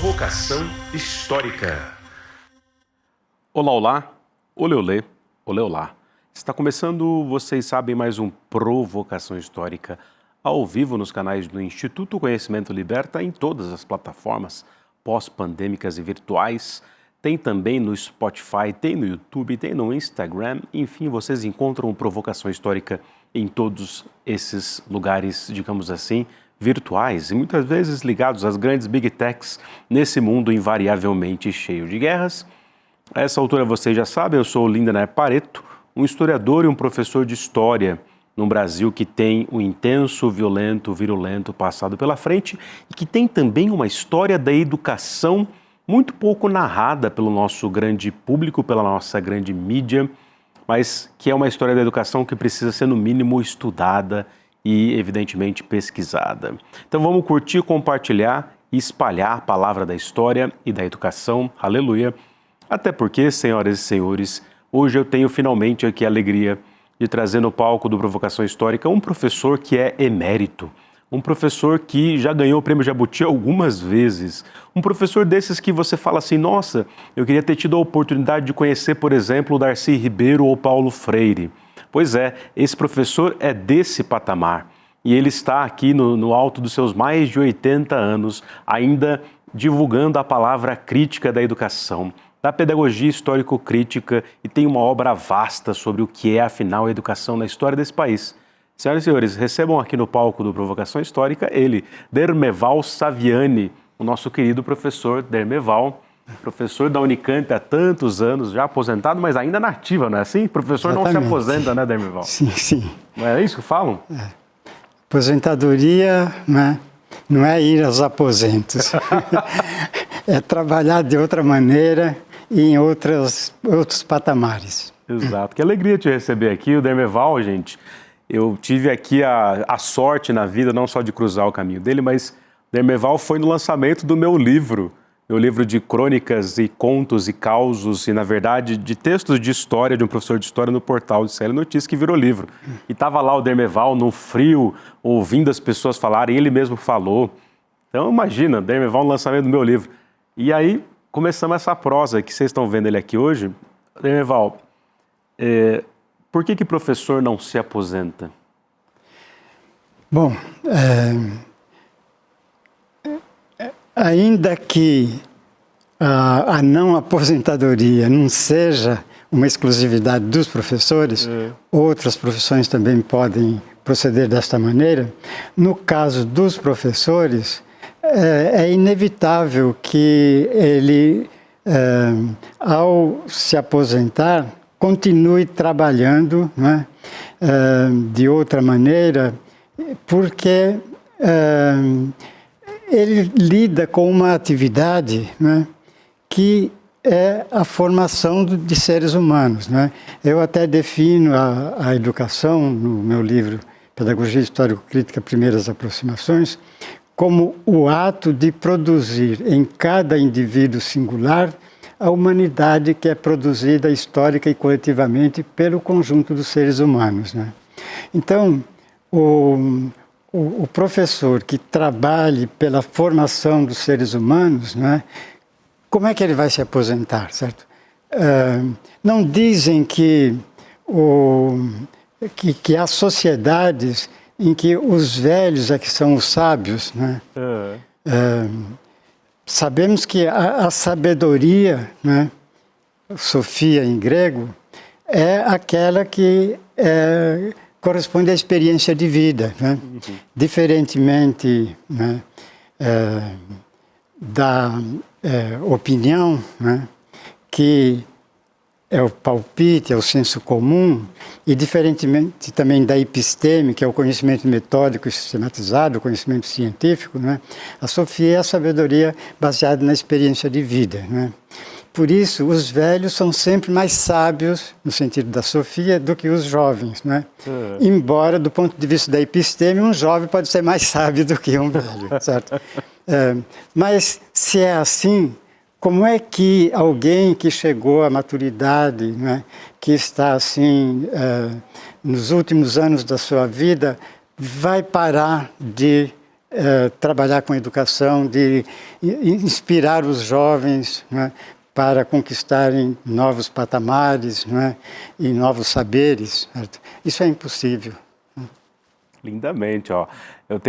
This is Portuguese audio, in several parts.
Provocação Histórica. Olá, olá, olê, olê, olê, olá. Está começando, vocês sabem, mais um Provocação Histórica ao vivo nos canais do Instituto Conhecimento Liberta em todas as plataformas pós-pandêmicas e virtuais. Tem também no Spotify, tem no YouTube, tem no Instagram. Enfim, vocês encontram Provocação Histórica em todos esses lugares, digamos assim, virtuais e muitas vezes ligados às grandes big techs nesse mundo invariavelmente cheio de guerras. A essa altura vocês já sabem, eu sou o Lindener Pareto, um historiador e um professor de história num Brasil que tem um intenso, violento, virulento passado pela frente e que tem também uma história da educação muito pouco narrada pelo nosso grande público, pela nossa grande mídia, mas que é uma história da educação que precisa ser, no mínimo, estudada e, evidentemente, pesquisada. Então vamos curtir, compartilhar e espalhar a palavra da história e da educação. Aleluia! Até porque, senhoras e senhores, hoje eu tenho finalmente aqui a alegria de trazer no palco do Provocação Histórica um professor que é emérito, um professor que já ganhou o Prêmio Jabuti algumas vezes, um professor desses que você fala assim, nossa, eu queria ter tido a oportunidade de conhecer, por exemplo, o Darcy Ribeiro ou Paulo Freire. Pois é, esse professor é desse patamar e ele está aqui no alto dos seus mais de 80 anos, ainda divulgando a palavra crítica da educação, da pedagogia histórico-crítica, e tem uma obra vasta sobre o que é, afinal, a educação na história desse país. Senhoras e senhores, recebam aqui no palco do Provocação Histórica ele, Dermeval Saviani, o nosso querido professor Dermeval, professor da Unicamp há tantos anos, já aposentado, mas ainda na ativa, não é assim? Professor Exatamente. Não se aposenta, né, Dermeval? Sim, sim. Não é isso que falam? É. Aposentadoria, né, não é ir aos aposentos, é trabalhar de outra maneira e em outros patamares. Exato. Que alegria te receber aqui, o Dermeval, gente. Eu tive aqui a sorte na vida, não só de cruzar o caminho dele, mas Dermeval foi no lançamento do meu livro de crônicas e contos e causos e, na verdade, de textos de história de um professor de história no portal de CL Notícias, que virou livro. E estava lá o Dermeval, no frio, ouvindo as pessoas falarem, ele mesmo falou. Então, imagina, Dermeval no lançamento do meu livro. E aí, começamos essa prosa que vocês estão vendo ele aqui hoje. Dermeval, por que professor não se aposenta? Bom, ainda que a não aposentadoria não seja uma exclusividade dos professores, outras profissões também podem proceder desta maneira. No caso dos professores, é inevitável que ele, ao se aposentar, continue trabalhando, né, de outra maneira, porque ele lida com uma atividade, né, que é a formação de seres humanos, né? Eu até defino a educação, no meu livro Pedagogia Histórico-Crítica, Primeiras Aproximações, como o ato de produzir em cada indivíduo singular a humanidade que é produzida histórica e coletivamente pelo conjunto dos seres humanos, né? Então, o professor que trabalhe pela formação dos seres humanos, né, como é que ele vai se aposentar, certo? Não dizem que há sociedades em que os velhos é que são os sábios, né? Sabemos que a sabedoria, né, Sofia em grego, é aquela que corresponde à experiência de vida, né? Diferentemente, né, da opinião, né, que é o palpite, é o senso comum, e diferentemente também da episteme, que é o conhecimento metódico e sistematizado, o conhecimento científico, né, a Sofia é a sabedoria baseada na experiência de vida, né? Por isso, os velhos são sempre mais sábios, no sentido da Sofia, do que os jovens, né? Embora, do ponto de vista da episteme, um jovem pode ser mais sábio do que um velho, certo? Mas, se é assim, como é que alguém que chegou à maturidade, né, que está assim, nos últimos anos da sua vida, vai parar de trabalhar com educação, de inspirar os jovens, né, para conquistarem novos patamares, né, e novos saberes. Certo? Isso é impossível. Lindamente, ó. Eu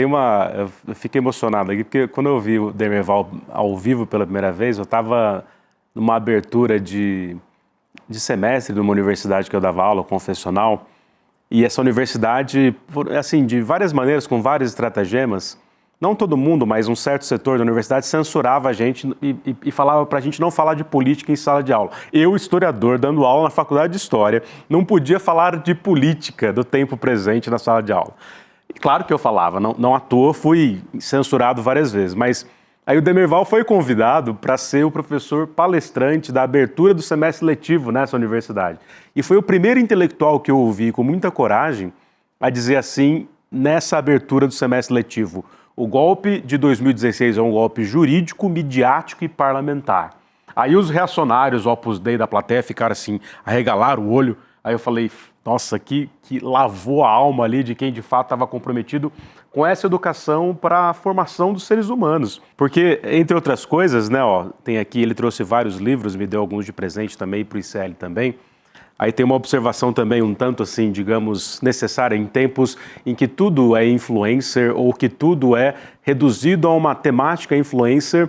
fiquei emocionado aqui, porque quando eu vi o Demerval ao vivo pela primeira vez, eu estava numa abertura de semestre de uma universidade que eu dava aula, confessional, e essa universidade, assim, de várias maneiras, com vários estratagemas, não todo mundo, mas um certo setor da universidade censurava a gente e falava para a gente não falar de política em sala de aula. Eu, historiador, dando aula na faculdade de História, não podia falar de política do tempo presente na sala de aula. E claro que eu falava, não à toa fui censurado várias vezes, mas aí o Demerval foi convidado para ser o professor palestrante da abertura do semestre letivo nessa universidade. E foi o primeiro intelectual que eu ouvi com muita coragem a dizer assim, nessa abertura do semestre letivo: o golpe de 2016 é um golpe jurídico, midiático e parlamentar. Aí os reacionários, o Opus Dei da plateia, ficaram assim, arregalaram o olho. Aí eu falei, nossa, que lavou a alma ali de quem de fato estava comprometido com essa educação para a formação dos seres humanos. Porque, entre outras coisas, né, ó, tem aqui, ele trouxe vários livros, me deu alguns de presente também, para o ICL também. Aí tem uma observação também um tanto assim, digamos, necessária em tempos em que tudo é influencer ou que tudo é reduzido a uma temática influencer.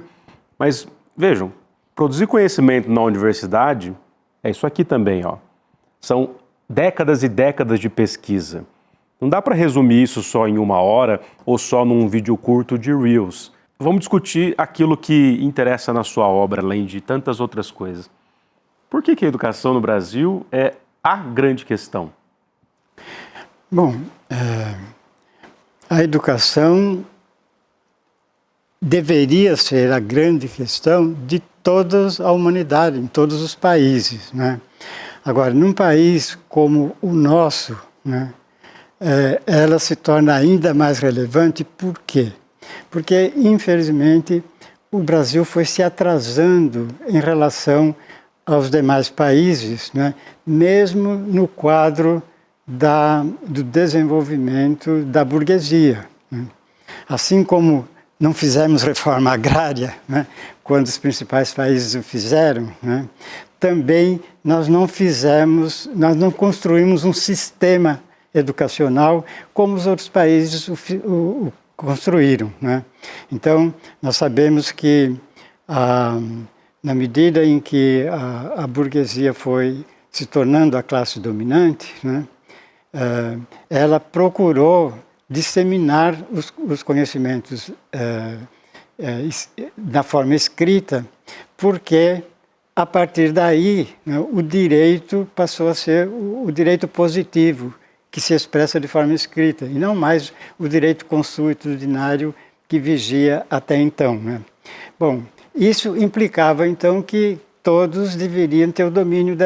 Mas vejam, produzir conhecimento na universidade é isso aqui também, ó. São décadas e décadas de pesquisa. Não dá para resumir isso só em uma hora ou só num vídeo curto de Reels. Vamos discutir aquilo que interessa na sua obra, além de tantas outras coisas. Por que a educação no Brasil é a grande questão? Bom, a educação deveria ser a grande questão de toda a humanidade, em todos os países, né? Agora, num país como o nosso, né, ela se torna ainda mais relevante. Por quê? Porque, infelizmente, o Brasil foi se atrasando em relação aos demais países, né, mesmo no quadro do desenvolvimento da burguesia, né. Assim como não fizemos reforma agrária, né, quando os principais países o fizeram, né, também nós não construímos um sistema educacional como os outros países o construíram, né. Então, nós sabemos que na medida em que a burguesia foi se tornando a classe dominante, né, ela procurou disseminar os conhecimentos da forma escrita, porque a partir daí, né, o direito passou a ser o direito positivo, que se expressa de forma escrita, e não mais o direito consuetudinário que vigia até então, né. Bom, isso implicava, então, que todos deveriam ter o domínio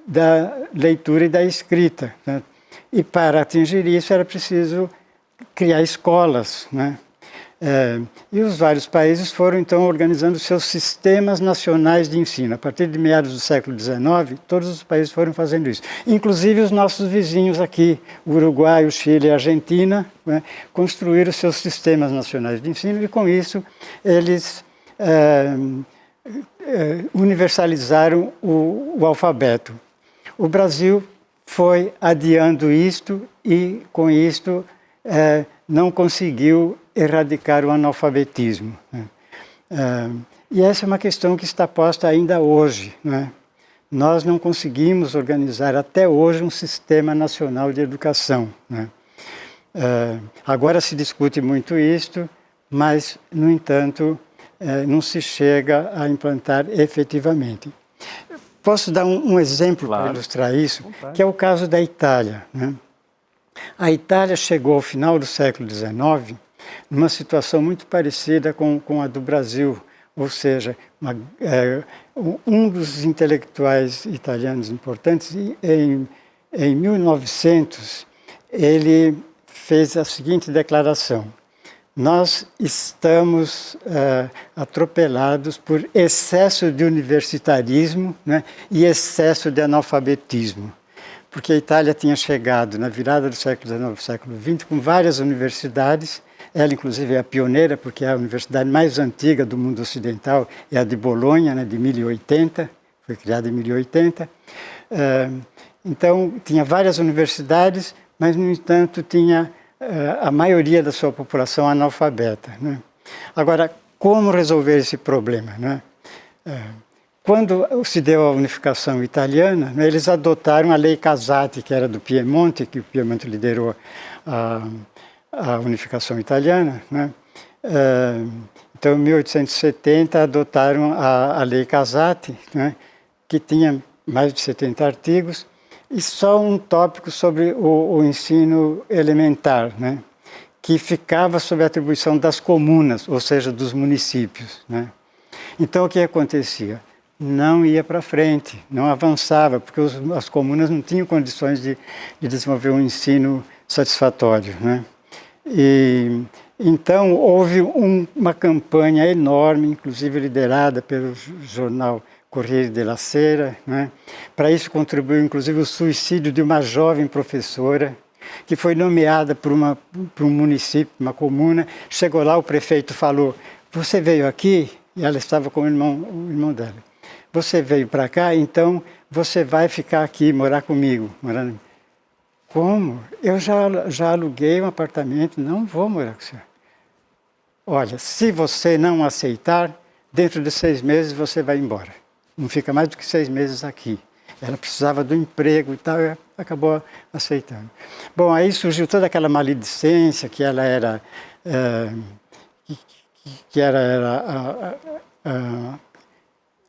da leitura e da escrita, né? E para atingir isso era preciso criar escolas, né? E os vários países foram, então, organizando seus sistemas nacionais de ensino. A partir de meados do século XIX, todos os países foram fazendo isso. Inclusive os nossos vizinhos aqui, o Uruguai, o Chile e a Argentina, né, construíram seus sistemas nacionais de ensino e, com isso, eles universalizaram o alfabeto. O Brasil foi adiando isto e, com isto, não conseguiu erradicar o analfabetismo, né? E essa é uma questão que está posta ainda hoje, né? Nós não conseguimos organizar até hoje um sistema nacional de educação, né? Agora se discute muito isto, mas, no entanto, não se chega a implantar efetivamente. Posso dar um exemplo, claro, para ilustrar isso, que é o caso da Itália, né? A Itália chegou ao final do século XIX numa situação muito parecida com a do Brasil, ou seja, um dos intelectuais italianos importantes, em 1900, ele fez a seguinte declaração: nós estamos atropelados por excesso de universitarismo, né, e excesso de analfabetismo. Porque a Itália tinha chegado na virada do século XIX, século XX, com várias universidades, Ela, inclusive, é a pioneira, porque é a universidade mais antiga do mundo ocidental, é a de Bolonha, né, de 1080, foi criada em 1080. Então, tinha várias universidades, mas, no entanto, tinha a maioria da sua população analfabeta, né? Agora, como resolver esse problema, né? Quando se deu a unificação italiana, né, eles adotaram a Lei Casati, que era do Piemonte, que o Piemonte liderou a unificação italiana, né? Então, em 1870, adotaram a Lei Casati, né, que tinha mais de 70 artigos, e só um tópico sobre o ensino elementar, né, que ficava sob a atribuição das comunas, ou seja, dos municípios, né? Então, o que acontecia? Não ia para frente, não avançava, porque as comunas não tinham condições de desenvolver um ensino satisfatório, né? E então houve uma campanha enorme, inclusive liderada pelo jornal Corriere della Sera, né? Para isso contribuiu inclusive o suicídio de uma jovem professora que foi nomeada por um município, uma comuna. Chegou lá, o prefeito falou: "Você veio aqui?" E ela estava com o irmão dela. "Você veio para cá, então você vai ficar aqui, morar comigo." "Como? Eu já aluguei um apartamento, não vou morar com o senhor." "Olha, se você não aceitar, dentro de 6 meses você vai embora. Não fica mais do que 6 meses aqui." Ela precisava do emprego e tal, e acabou aceitando. Bom, aí surgiu toda aquela maledicência que ela era...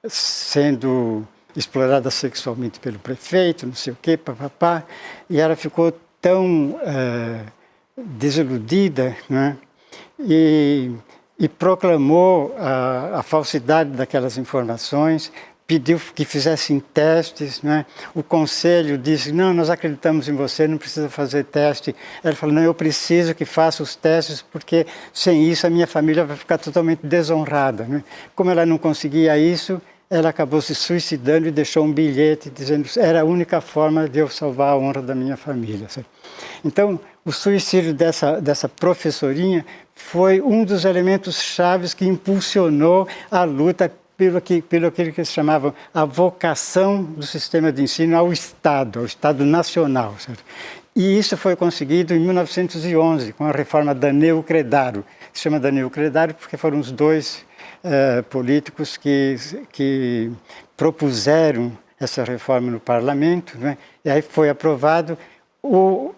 sendo explorada sexualmente pelo prefeito, não sei o quê, papapá, e ela ficou tão desiludida, né? E proclamou a falsidade daquelas informações, pediu que fizessem testes, né? O conselho disse: "Não, nós acreditamos em você, não precisa fazer teste." Ela falou: "Não, eu preciso que faça os testes, porque sem isso a minha família vai ficar totalmente desonrada", né? Como ela não conseguia isso, ela acabou se suicidando e deixou um bilhete dizendo que era a única forma de eu salvar a honra da minha família. Então, o suicídio dessa professorinha foi um dos elementos chaves que impulsionou a luta pelo que se chamava a vocação do sistema de ensino ao Estado nacional, certo? E isso foi conseguido em 1911, com a reforma Danneo-Credaro. Se chama Danneo-Credaro porque foram os dois políticos que propuseram essa reforma no parlamento, né? E aí foi aprovado. O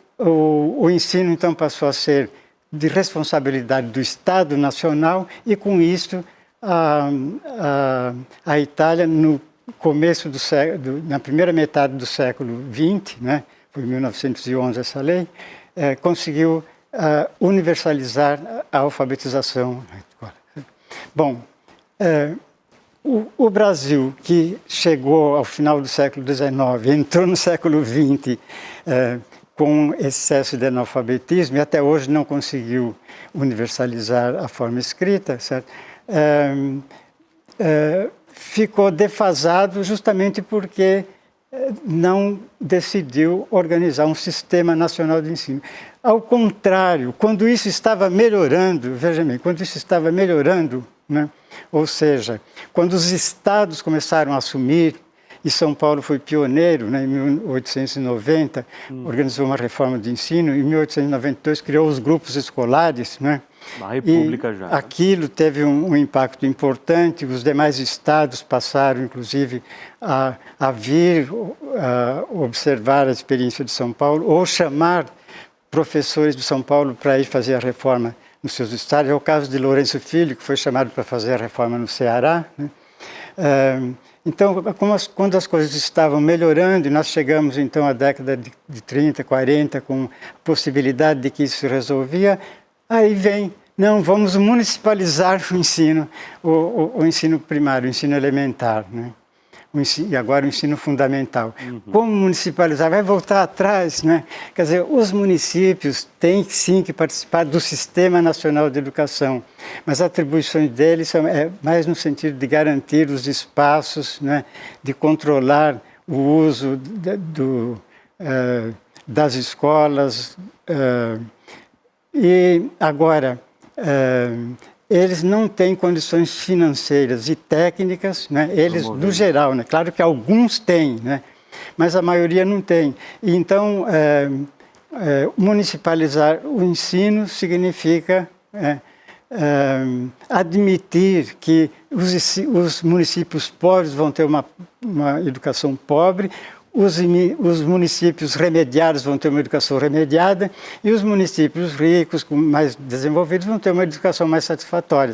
ensino, então, passou a ser de responsabilidade do Estado nacional, e com isso a Itália, no começo do século, na primeira metade do século XX, né, foi em 1911 essa lei, conseguiu universalizar a alfabetização. Bom, o Brasil, que chegou ao final do século XIX, entrou no século XX com excesso de analfabetismo, e até hoje não conseguiu universalizar a forma escrita, certo? Ficou defasado justamente porque não decidiu organizar um sistema nacional de ensino. Ao contrário, quando isso estava melhorando, veja bem, quando isso estava melhorando, né? Ou seja, quando os estados começaram a assumir, e São Paulo foi pioneiro, né, em 1890, organizou uma reforma de ensino, em 1892 criou os grupos escolares, né? Na República já. Aquilo teve um impacto importante, os demais estados passaram, inclusive, a vir observar a experiência de São Paulo, ou chamar professores de São Paulo para ir fazer a reforma nos seus estados. É o caso de Lourenço Filho, que foi chamado para fazer a reforma no Ceará, né? Então, quando as coisas estavam melhorando, e nós chegamos então à década de 30, 40, com possibilidade de que isso se resolvia, aí vem, não, vamos municipalizar o ensino, o ensino primário, o ensino elementar, né? E agora o ensino fundamental. Como municipalizar? Vai voltar atrás, né? Quer dizer, os municípios têm sim que participar do Sistema Nacional de Educação, mas as atribuições deles são mais no sentido de garantir os espaços, né? De controlar o uso das escolas. E agora, eles não têm condições financeiras e técnicas, né? Eles, no geral, né? Claro que alguns têm, né? Mas a maioria não tem. E então, municipalizar o ensino significa admitir que os municípios pobres vão ter uma educação pobre, os municípios remediados vão ter uma educação remediada e os municípios ricos, mais desenvolvidos, vão ter uma educação mais satisfatória.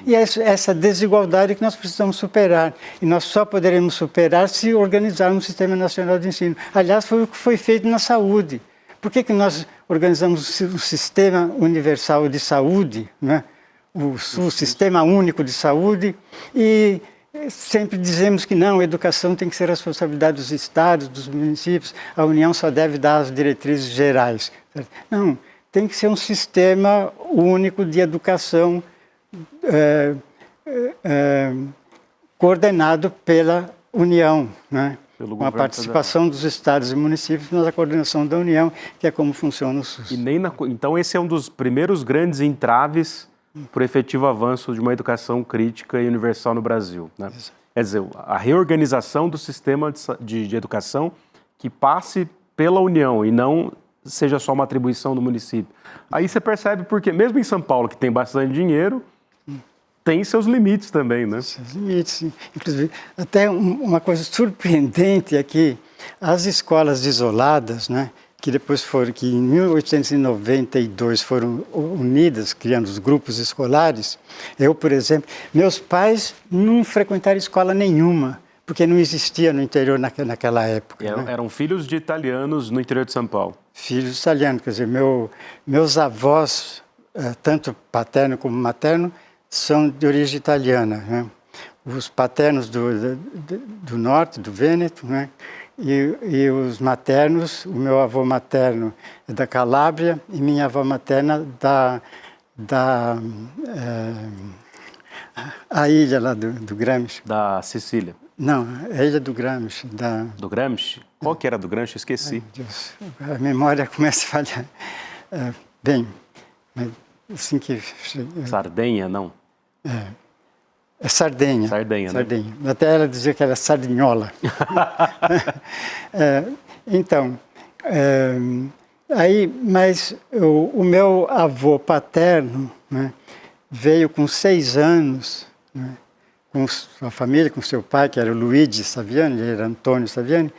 E é essa desigualdade que nós precisamos superar. E nós só poderemos superar se organizarmos um sistema nacional de ensino. Aliás, foi o que foi feito na saúde. Por que nós organizamos o Sistema Universal de Saúde, né? O Sistema Único de Saúde, e sempre dizemos que não, a educação tem que ser responsabilidade dos estados, dos municípios, a União só deve dar as diretrizes gerais. Não, tem que ser um sistema único de educação coordenado pela União, né? Com a participação dos estados e municípios na coordenação da União, que é como funciona o SUS. Então esse é um dos primeiros grandes entraves para o efetivo avanço de uma educação crítica e universal no Brasil, né? Quer dizer, a reorganização do sistema de educação que passe pela União e não seja só uma atribuição do município. Aí você percebe porque, mesmo em São Paulo, que tem bastante dinheiro, tem seus limites também, né? Seus limites, sim. Inclusive, até uma coisa surpreendente é que as escolas isoladas, né, que depois que em 1892 foram unidas, criando os grupos escolares. Eu, por exemplo, meus pais não frequentaram escola nenhuma, porque não existia no interior naquela época. Né? Eram filhos de italianos no interior de São Paulo. Filhos italianos, quer dizer, meus avós, tanto paterno como materno, são de origem italiana, né? Os paternos do norte, do Vêneto, né? E os maternos, o meu avô materno é da Calábria e minha avó materna a ilha lá do Gramsci. Da Sicília. Não, a ilha do Gramsci. Do Gramsci? Qual que era do Gramsci? Esqueci. Ai, Deus, a memória começa a falhar. Bem, mas assim que... Sardenha, não? É Sardenha. Sardenha, né? Sardenha. Até ela dizia que era sardinhola. Mas o meu avô paterno, né, veio com 6 anos, né, com sua família, com seu pai, que era o Luigi Saviani, ele era Antônio Saviani,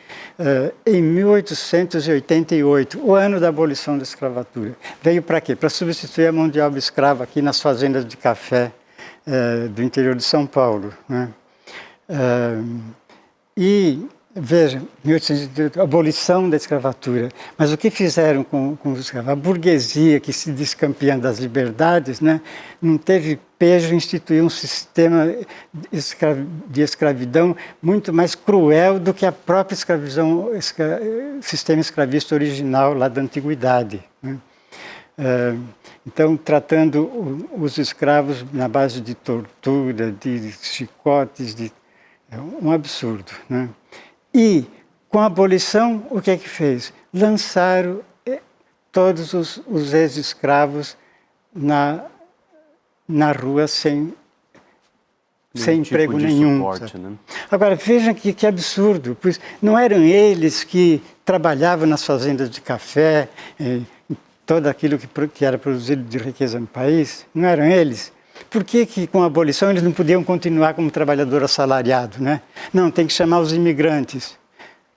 em 1888, o ano da abolição da escravatura. Veio para quê? Para substituir a mão de obra escrava aqui nas fazendas de café do interior de São Paulo, né? E, veja, 1888, abolição da escravatura. Mas o que fizeram com os escravos? A burguesia, que se diz campeã das liberdades, né, não teve pejo em instituir um sistema de escravidão muito mais cruel do que a própria sistema escravista original lá da antiguidade, né? Então, tratando os escravos na base de tortura, de chicotes, é um absurdo, né? E, com a abolição, o que é que fez? Lançaram todos os ex-escravos na rua sem emprego nenhum. Suporte, né? Agora, vejam que absurdo, pois não eram eles que trabalhavam nas fazendas de café, todo aquilo que era produzido de riqueza no país, não eram eles? Por que com a abolição eles não podiam continuar como trabalhador assalariado, né? Não, tem que chamar os imigrantes.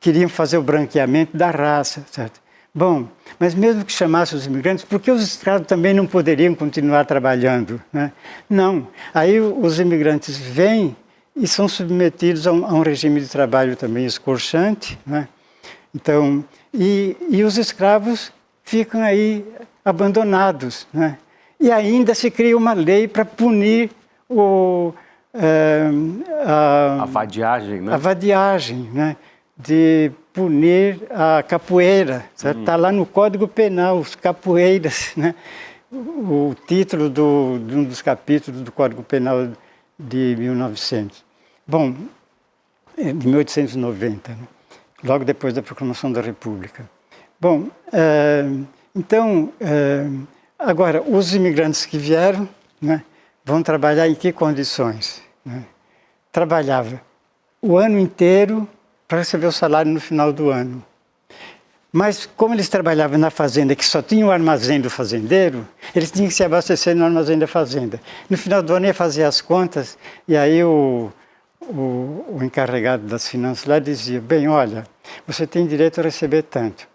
Queriam fazer o branqueamento da raça, certo? Bom, mas mesmo que chamasse os imigrantes, por que os escravos também não poderiam continuar trabalhando, né? Não. Aí os imigrantes vêm e são submetidos a um regime de trabalho também escorchante, né? Então, e os escravos ficam aí abandonados, né? E ainda se cria uma lei para punir a vadiagem, né? A vadiagem, né? De punir a capoeira. Está lá no Código Penal, os capoeiras, né? O título de um dos capítulos do Código Penal de 1900. Bom, de 1890, né? Logo depois da proclamação da República. Bom, então, Agora, os imigrantes que vieram, né, vão trabalhar em que condições? Né? Trabalhava o ano inteiro para receber o salário no final do ano. Mas como eles trabalhavam na fazenda, que só tinha o armazém do fazendeiro, eles tinham que se abastecer no armazém da fazenda. No final do ano ia fazer as contas, e aí o encarregado das finanças lá dizia, bem, olha, você tem direito a receber tanto,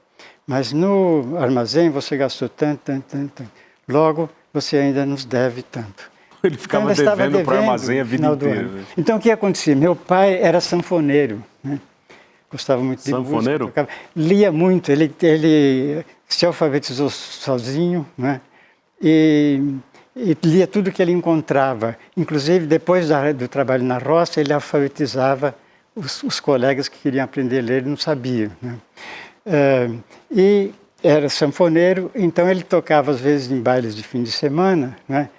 mas no armazém você gastou tanto. Logo, você ainda nos deve tanto. Ele ficava devendo para o armazém a vida inteira. Então, o que acontecia? Meu pai era sanfoneiro, né? Gostava muito de sanfoneiro? Música, lia muito, ele se alfabetizou sozinho, né? E lia tudo que ele encontrava. Inclusive, depois do trabalho na roça, ele alfabetizava os colegas que queriam aprender a ler, ele não sabia, né? E era sanfoneiro, então ele tocava às vezes em bailes de fim de semana, né?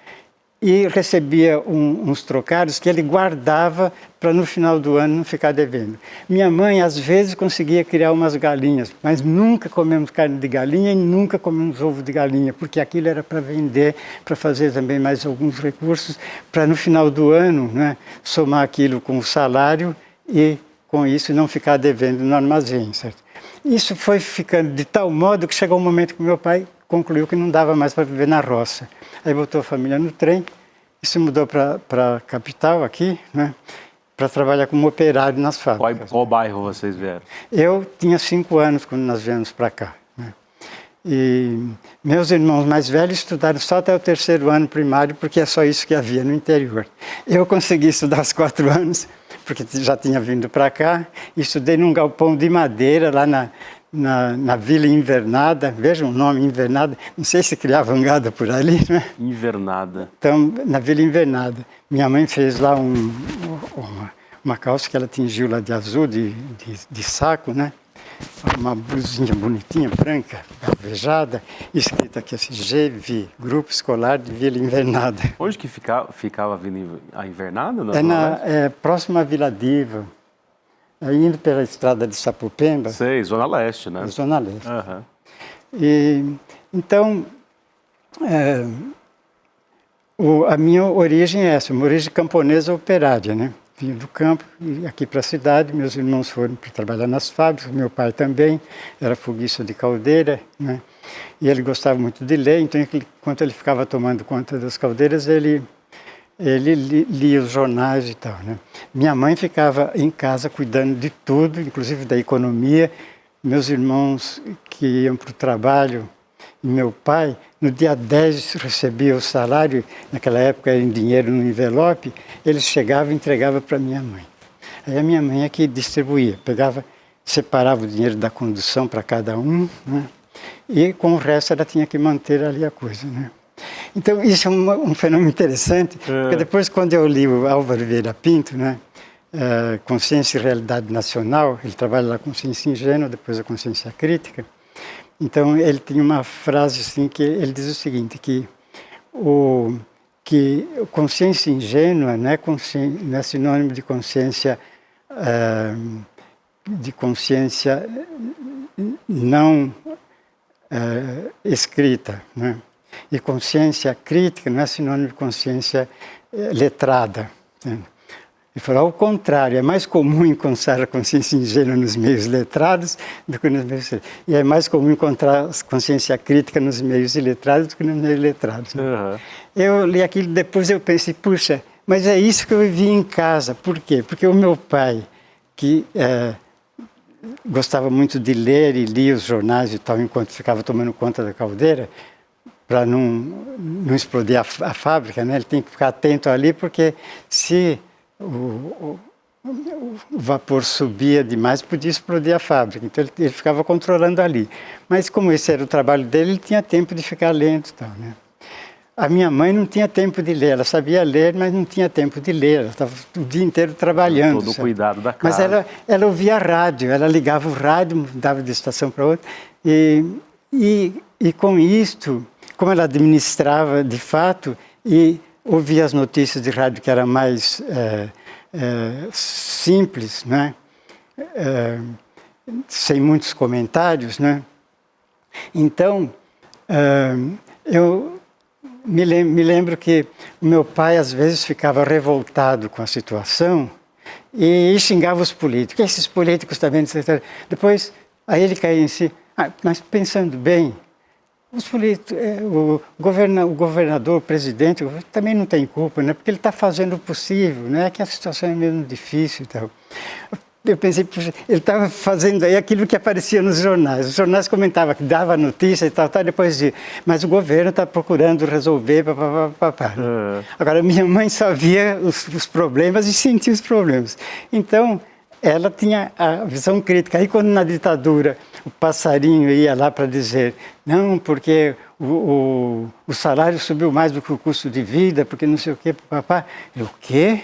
E recebia uns trocados que ele guardava para no final do ano não ficar devendo. Minha mãe, às vezes, conseguia criar umas galinhas, mas nunca comemos carne de galinha e nunca comemos ovo de galinha, porque aquilo era para vender, para fazer também mais alguns recursos, para no final do ano, né, somar aquilo com o salário e, com isso, não ficar devendo no armazém, certo? Isso foi ficando de tal modo que chegou um momento que meu pai concluiu que não dava mais para viver na roça. Aí botou a família no trem e se mudou para a capital aqui, né, para trabalhar como operário nas fábricas. Qual bairro vocês vieram? Eu tinha 5 anos quando nós viemos para cá, né? E meus irmãos mais velhos estudaram só até o 3º ano primário, porque é só isso que havia no interior. Eu consegui estudar os 4 anos, porque já tinha vindo para cá, e estudei num galpão de madeira lá na Vila Invernada. Veja o nome, Invernada, não sei se criava gado por ali, né? Invernada. Então, na Vila Invernada, minha mãe fez lá uma calça que ela tingiu lá de azul, de saco, né? Uma blusinha bonitinha, branca, alvejada, escrita aqui assim, GV, Grupo Escolar de Vila Invernada. Onde que ficava a Invernada? Próximo à Vila Diva, indo pela estrada de Sapopemba. Sei, Zona Leste, né? Zona Leste. Uhum. E, então, a minha origem é essa, uma origem camponesa operária, né? Vim do campo e aqui para a cidade, meus irmãos foram para trabalhar nas fábricas, meu pai também, era foguista de caldeira, né? E ele gostava muito de ler, então enquanto ele ficava tomando conta das caldeiras, ele lia os jornais e tal, né? Minha mãe ficava em casa cuidando de tudo, inclusive da economia. Meus irmãos que iam para o trabalho e meu pai, no dia 10 recebia o salário, naquela época era em dinheiro no envelope, ele chegava e entregava para minha mãe. Aí a minha mãe é que distribuía, separava o dinheiro da condução para cada um, né? E com o resto ela tinha que manter ali a coisa, né? Então isso é um fenômeno interessante, porque depois quando eu li o Álvaro Vieira Pinto, né, Consciência e Realidade Nacional, ele trabalha lá com Consciência Ingênua, depois a Consciência Crítica. Então ele tinha uma frase assim que ele diz o seguinte, que consciência ingênua não é sinônimo de consciência não escrita, né? E consciência crítica não é sinônimo de consciência letrada, né? Ele falou, ao contrário, é mais comum encontrar a consciência ingênua nos meios letrados do que nos meios... E é mais comum encontrar a consciência crítica nos meios iletrados do que nos meios letrados. Uhum. Eu li aquilo, depois eu pensei, puxa, mas é isso que eu vivi em casa. Por quê? Porque o meu pai, que gostava muito de ler e lia os jornais e tal, enquanto ficava tomando conta da caldeira, para não explodir a fábrica, né? Ele tem que ficar atento ali, porque se o vapor subia demais, podia explodir a fábrica. Então ele ficava controlando ali. Mas como esse era o trabalho dele, ele tinha tempo de ficar lendo e tal, né? A minha mãe não tinha tempo de ler, ela sabia ler, mas não tinha tempo de ler, ela estava o dia inteiro trabalhando. Todo o cuidado da casa. Mas ela ouvia rádio, ela ligava o rádio, mudava de estação para outra, e com isto, como ela administrava de fato, e ouvia as notícias de rádio que era mais simples, né? Sem muitos comentários, né? Então, Eu me lembro que o meu pai, às vezes, ficava revoltado com a situação e xingava os políticos. Esses políticos também, etc. Depois, aí ele caía em si. Mas pensando bem, os políticos, o governador, o presidente, também não tem culpa, né? Porque ele está fazendo o possível, né? Que a situação é mesmo difícil e tal. Eu pensei, puxa, ele estava fazendo aí aquilo que aparecia nos jornais. Os jornais comentavam que dava notícia e tal, depois dizia, mas o governo está procurando resolver, papapá. Agora, minha mãe só via os problemas e sentia os problemas. Então, ela tinha a visão crítica. Aí, quando na ditadura o passarinho ia lá para dizer, não, porque o salário subiu mais do que o custo de vida, porque não sei o quê, papapá. O quê?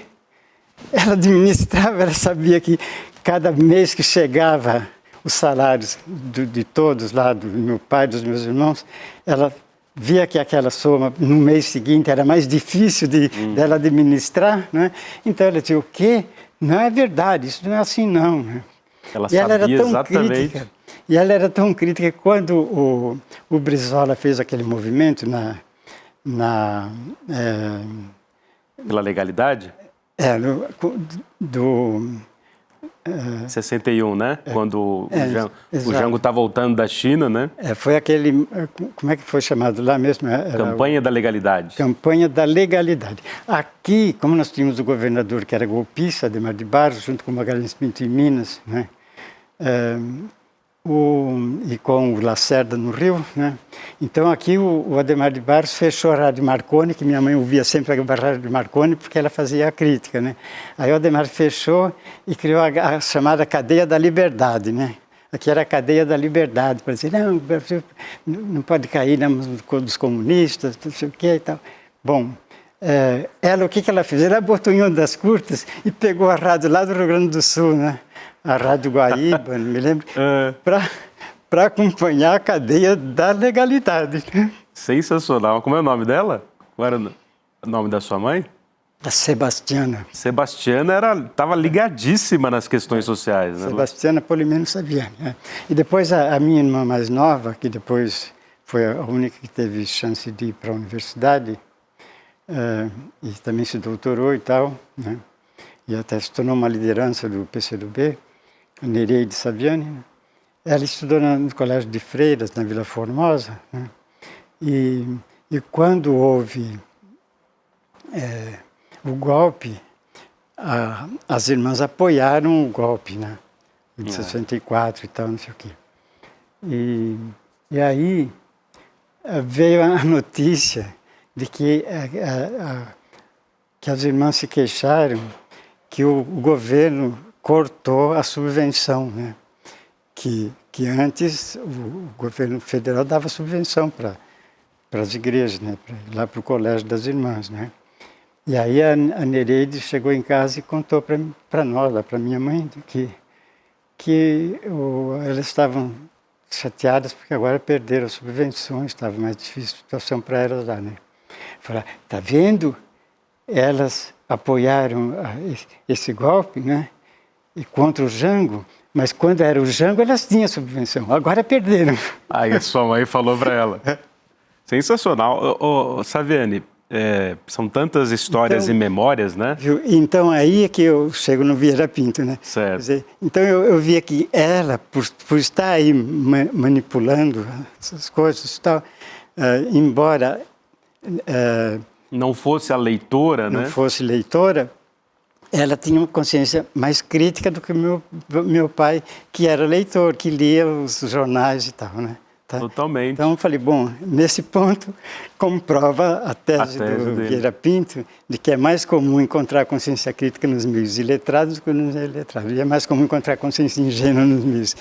Ela administrava, ela sabia que cada mês que chegava os salários de todos lá, do meu pai, dos meus irmãos, ela via que aquela soma no mês seguinte era mais difícil dela administrar, né? Então ela dizia, o quê? Não é verdade, isso não é assim não. Ela sabia exatamente. Crítica, e ela era tão crítica que quando o Brizola fez aquele movimento pela legalidade? Do 61, né? Quando o Jango está voltando da China, né? Foi aquele, como é que foi chamado lá mesmo? Campanha da Legalidade. Campanha da Legalidade. Aqui, como nós tínhamos o governador que era golpista, Adhemar de Barros, junto com Magalhães Pinto em Minas, né? E com o Lacerda no Rio, né? Então aqui o Adhemar de Barros fechou a Rádio Marconi, que minha mãe ouvia sempre a Rádio Marconi porque ela fazia a crítica, né? Aí o Adhemar fechou e criou a chamada Cadeia da Liberdade, né? Aqui era a Cadeia da Liberdade, para dizer, não, o Brasil não pode cair na mão dos comunistas, não sei o que e tal. Bom, o que ela fez? Ela botou em ondas curtas e pegou a rádio lá do Rio Grande do Sul, né? A Rádio Guaíba, me lembro, para acompanhar a cadeia da legalidade. Sensacional. Como é o nome dela? Qual era o nome da sua mãe? A Sebastiana. Sebastiana estava ligadíssima nas questões sociais, né? Sebastiana Polimeno Saviani. E depois a minha irmã mais nova, que depois foi a única que teve chance de ir para a universidade, e também se doutorou e tal, né? E até se tornou uma liderança do PCdoB, a Nereide Saviani, né? Ela estudou no Colégio de Freiras, na Vila Formosa, né? E quando houve o golpe, as irmãs apoiaram o golpe, né? De 64 e tal, não sei o quê. E aí veio a notícia de que as irmãs se queixaram que o governo cortou a subvenção, né? Que antes o governo federal dava subvenção para as igrejas, né? Lá para o colégio das irmãs, né? E aí a Nereide chegou em casa e contou para nós, para minha mãe, que elas estavam chateadas porque agora perderam as subvenções, estava mais difícil a situação para elas lá, né? Falaram, tá vendo? Elas apoiaram esse golpe, né? E contra o Jango, mas quando era o Jango elas tinham subvenção, agora perderam. Aí a sua mãe falou para ela. Sensacional. Saviani, são tantas histórias e memórias, né? Viu? Então aí é que eu chego no Vieira Pinto, né? Certo. Quer dizer, então eu via que ela, por estar aí manipulando essas coisas e tal, embora não fosse a leitora, não né? fosse leitora, ela tinha uma consciência mais crítica do que meu pai, que era leitor, que lia os jornais e tal, né? Tá? Totalmente. Então eu falei, bom, nesse ponto comprova a tese do Vieira Pinto de que é mais comum encontrar consciência crítica nos meios iletrados do que nos iletrados. E é mais comum encontrar consciência ingênua nos meios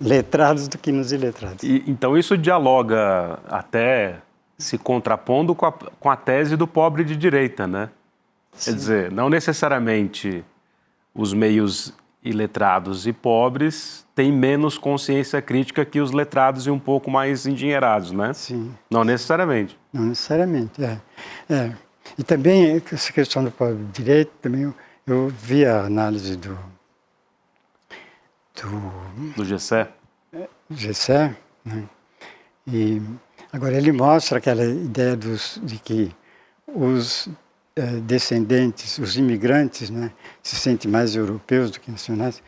letrados do que nos iletrados. Então isso dialoga até se contrapondo com a tese do pobre de direita, né? Sim. Quer dizer, não necessariamente os meios iletrados e pobres têm menos consciência crítica que os letrados e um pouco mais endinheirados, né? Sim. Não necessariamente. Não necessariamente, E também, essa questão do pobre de direita, também eu vi a análise do Gessé? Gessé, né? E Agora, ele mostra aquela ideia de que os descendentes, os imigrantes, né, se sentem mais europeus do que nacionais.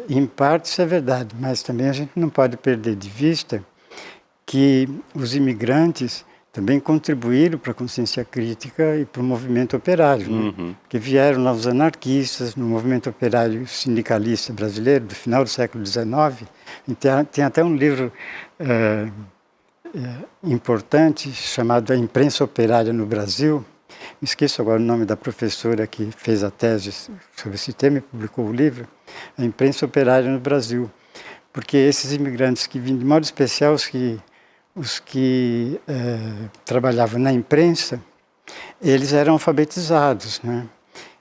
Em parte isso é verdade, mas também a gente não pode perder de vista que os imigrantes também contribuíram para a consciência crítica e para o movimento operário, né? Que vieram lá os anarquistas, no movimento operário sindicalista brasileiro do final do século XIX. Tem até um livro importante chamado A Imprensa Operária no Brasil. Me esqueço agora o nome da professora que fez a tese sobre esse tema e publicou o livro, A Imprensa Operária no Brasil. Porque esses imigrantes que vinham, de modo especial os que trabalhavam na imprensa, eles eram alfabetizados, né?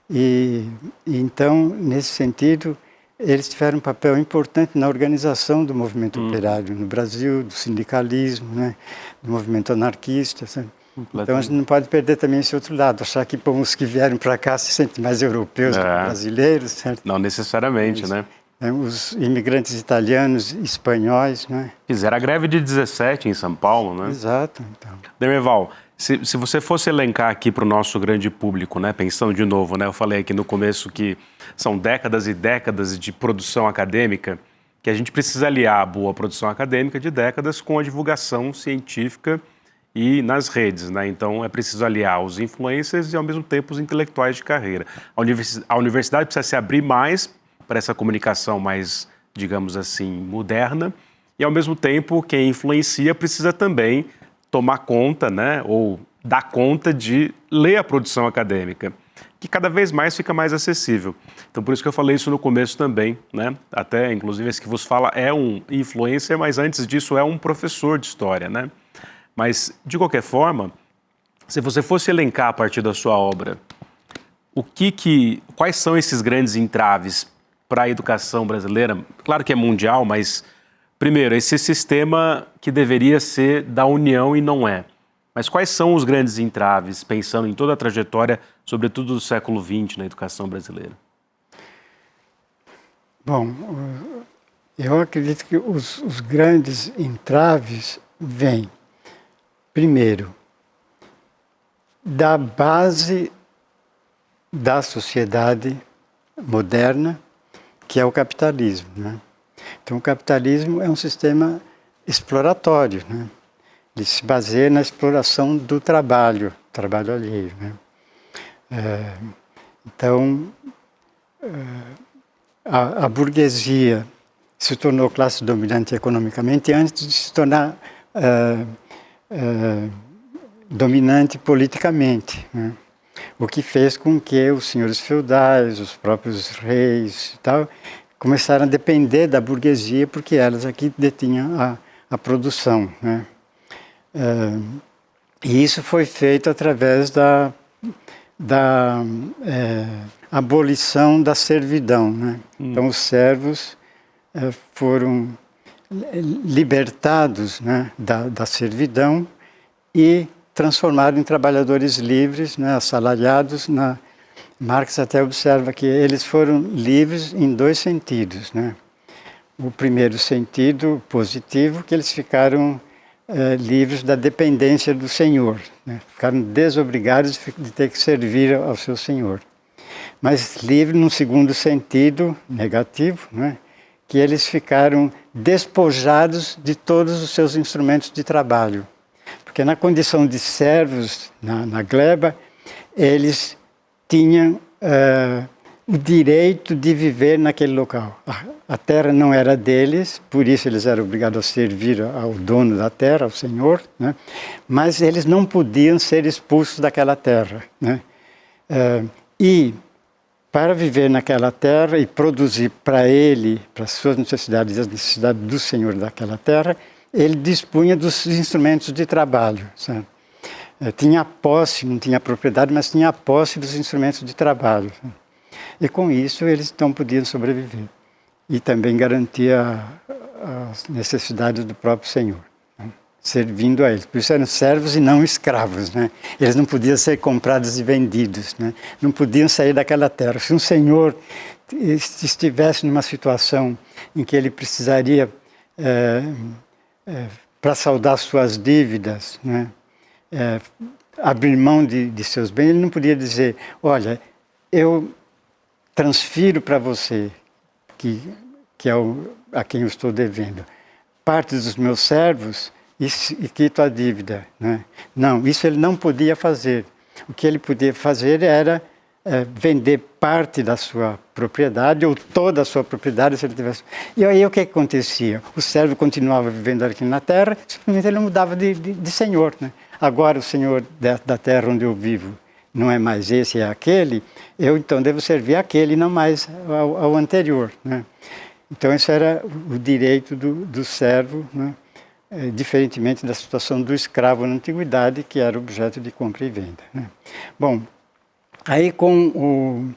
E então, nesse sentido, eles tiveram um papel importante na organização do movimento operário no Brasil, do sindicalismo, né? Do movimento anarquista, sabe? Então a gente não pode perder também esse outro lado, achar que os que vieram para cá se sentem mais europeus do que brasileiros, certo? Não necessariamente, né? Os imigrantes italianos, espanhóis, né? Fizeram a greve de 17 em São Paulo, né? Exato. Então. Demerval, se você fosse elencar aqui para o nosso grande público, né? Pensando de novo, né? Eu falei aqui no começo que são décadas e décadas de produção acadêmica, que a gente precisa aliar a boa produção acadêmica de décadas com a divulgação científica e nas redes, né? Então é preciso aliar os influencers e ao mesmo tempo os intelectuais de carreira. A universidade precisa se abrir mais para essa comunicação mais, digamos assim, moderna, e ao mesmo tempo quem influencia precisa também tomar conta, né, ou dar conta de ler a produção acadêmica, que cada vez mais fica mais acessível. Então por isso que eu falei isso no começo também, né? Até inclusive esse que vos fala é um influencer, mas antes disso é um professor de história, né? Mas de qualquer forma, se você fosse elencar a partir da sua obra, quais são esses grandes entraves para a educação brasileira? Claro que é mundial, mas, primeiro, esse sistema que deveria ser da União e não é. Mas quais são os grandes entraves, pensando em toda a trajetória, sobretudo do século XX, na educação brasileira? Bom, eu acredito que os grandes entraves vêm, primeiro, da base da sociedade moderna, que é o capitalismo, né? Então, o capitalismo é um sistema exploratório, né? Ele se baseia na exploração do trabalho alheio, né? Então, a burguesia se tornou classe dominante economicamente antes de se tornar dominante politicamente, né? O que fez com que os senhores feudais, os próprios reis e tal, começaram a depender da burguesia, porque elas aqui detinham a produção, né? E isso foi feito através da abolição da servidão, né? Então os servos foram libertados, né, da servidão e transformados em trabalhadores livres, né, assalariados. Marx até observa que eles foram livres em dois sentidos, né? O primeiro sentido positivo, que eles ficaram livres da dependência do senhor, né? Ficaram desobrigados de ter que servir ao seu senhor. Mas livre num segundo sentido negativo, né? Que eles ficaram despojados de todos os seus instrumentos de trabalho. Porque na condição de servos, na gleba, eles tinham o direito de viver naquele local. A terra não era deles, por isso eles eram obrigados a servir ao dono da terra, ao senhor, né? Mas eles não podiam ser expulsos daquela terra, né? E para viver naquela terra e produzir para ele, para as suas necessidades e as necessidades do senhor daquela terra, ele dispunha dos instrumentos de trabalho, sabe? Tinha posse, não tinha propriedade, mas tinha a posse dos instrumentos de trabalho, sabe? E com isso eles então podiam sobreviver. E também garantia as necessidades do próprio senhor, né? Servindo a eles. Por isso eram servos e não escravos, né? Eles não podiam ser comprados e vendidos, né? Não podiam sair daquela terra. Se um senhor estivesse numa situação em que ele precisaria para saldar suas dívidas, né? Abrir mão de seus bens. Ele não podia dizer, olha, eu transfiro para você, que é a quem eu estou devendo, parte dos meus servos e quito a dívida, né? Não, isso ele não podia fazer. O que ele podia fazer era vender parte da sua propriedade ou toda a sua propriedade, se ele tivesse. E aí o que acontecia? O servo continuava vivendo aqui na terra, simplesmente ele mudava de senhor, né? Agora o senhor da terra onde eu vivo não é mais esse, é aquele, eu então devo servir aquele, não mais ao anterior, né? Então esse era o direito do servo, né? Diferentemente da situação do escravo na antiguidade, que era objeto de compra e venda, né? Bom, aí com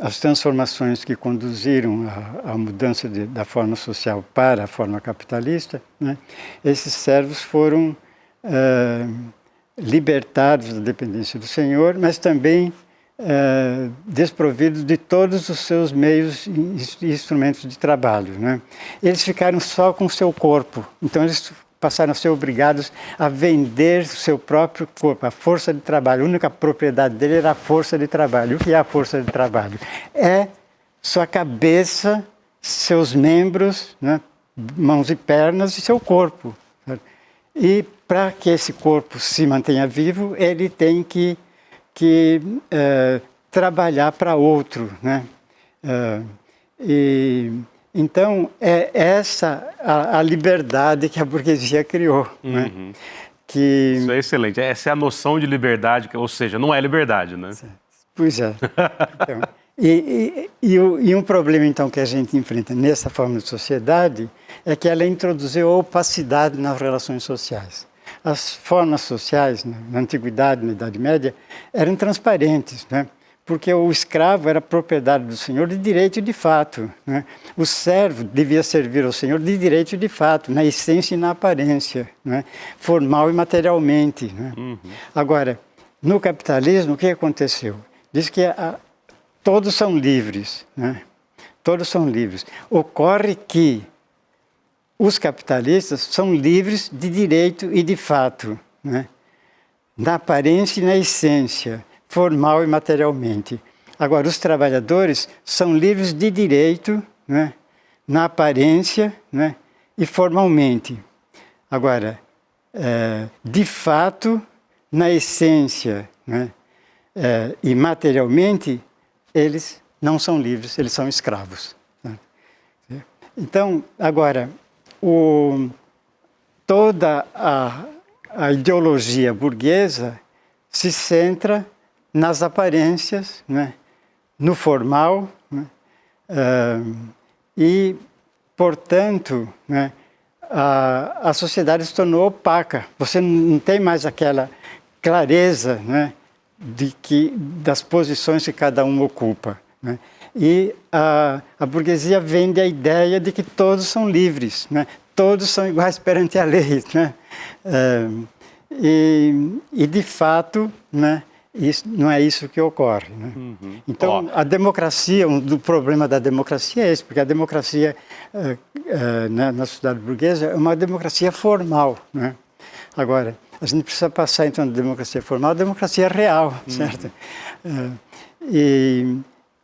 as transformações que conduziram à mudança da forma social para a forma capitalista, né, esses servos foram libertados da dependência do senhor, mas também desprovidos de todos os seus meios e instrumentos de trabalho, né? Eles ficaram só com o seu corpo, então eles passaram a ser obrigados a vender o seu próprio corpo, a força de trabalho. A única propriedade dele era a força de trabalho. O que é a força de trabalho? É sua cabeça, seus membros, né, mãos e pernas e seu corpo. E para que esse corpo se mantenha vivo, ele tem que trabalhar para outro, né? Então, é essa a liberdade que a burguesia criou, né? Isso é excelente. Essa é a noção de liberdade, ou seja, não é liberdade, né? Pois é. Então, e um problema, então, que a gente enfrenta nessa forma de sociedade é que ela introduziu opacidade nas relações sociais. As formas sociais, né, na Antiguidade, na Idade Média, eram transparentes, né? Porque o escravo era propriedade do senhor de direito e de fato, né? O servo devia servir ao senhor de direito e de fato, na essência e na aparência, né? Formal e materialmente, né? Agora, no capitalismo, o que aconteceu? Diz que todos são livres, né? Todos são livres. Ocorre que os capitalistas são livres de direito e de fato, né? Na aparência e na essência, formal e materialmente. Agora, os trabalhadores são livres de direito, né, na aparência, né, e formalmente. Agora, de fato, na essência, né, e materialmente, eles não são livres, eles são escravos, né? Então, agora, toda a ideologia burguesa se centra nas aparências, né, no formal, né, e, portanto, né, a sociedade se tornou opaca. Você não tem mais aquela clareza, né, das posições que cada um ocupa, né? E a burguesia vende a ideia de que todos são livres, né? Todos são iguais perante a lei, né? E de fato, né, não é isso que ocorre, né? Então, a democracia, do problema da democracia é esse, porque a democracia na sociedade burguesa é uma democracia formal, né? Agora, a gente precisa passar, então, da democracia formal à democracia real, certo?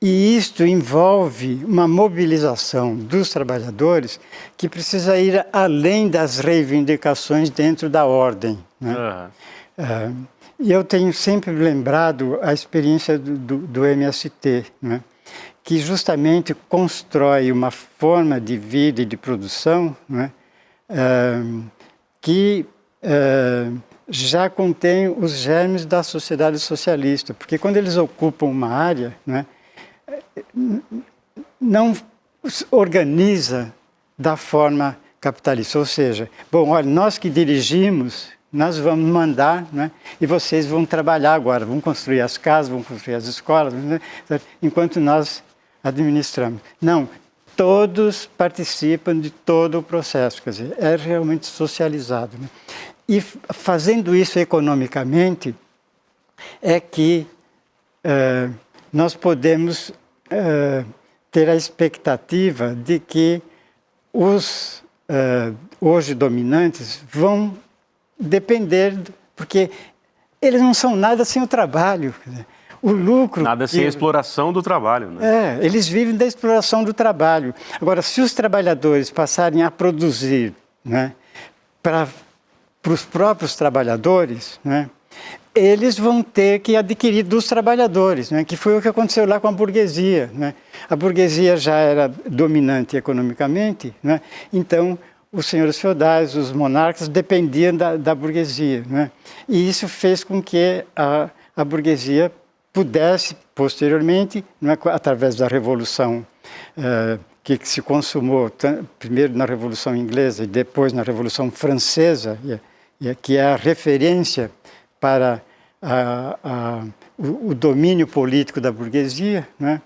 E isto envolve uma mobilização dos trabalhadores que precisa ir além das reivindicações dentro da ordem, né? E eu tenho sempre lembrado a experiência do MST, né, que justamente constrói uma forma de vida e de produção, né, que já contém os germes da sociedade socialista, porque quando eles ocupam uma área, né, não organiza da forma capitalista, ou seja, bom, olha, nós que dirigimos, nós vamos mandar, né, e vocês vão trabalhar agora, vão construir as casas, vão construir as escolas, né, enquanto nós administramos. Não, todos participam de todo o processo, quer dizer, é realmente socializado, né? E fazendo isso economicamente, é que nós podemos ter a expectativa de que os hoje dominantes vão depender, porque eles não são nada sem o trabalho. O lucro... Nada sem a exploração do trabalho, né? Eles vivem da exploração do trabalho. Agora, se os trabalhadores passarem a produzir, né, para os próprios trabalhadores, né, eles vão ter que adquirir dos trabalhadores, né, que foi o que aconteceu lá com a burguesia. Né? A burguesia já era dominante economicamente, né, então os senhores feudais, os monarcas, dependiam da burguesia. Né? E isso fez com que a burguesia pudesse, posteriormente, né, através da Revolução que se consumou primeiro na Revolução Inglesa e depois na Revolução Francesa, que é a referência para o domínio político da burguesia, né?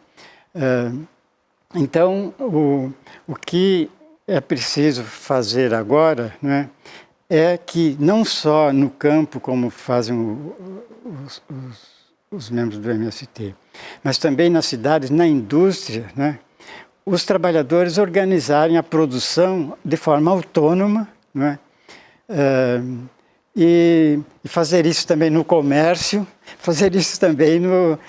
Então, o que é preciso fazer agora, né, é que não só no campo, como fazem os membros do MST, mas também nas cidades, na indústria, né, os trabalhadores organizarem a produção de forma autônoma, né, e fazer isso também no comércio, fazer isso também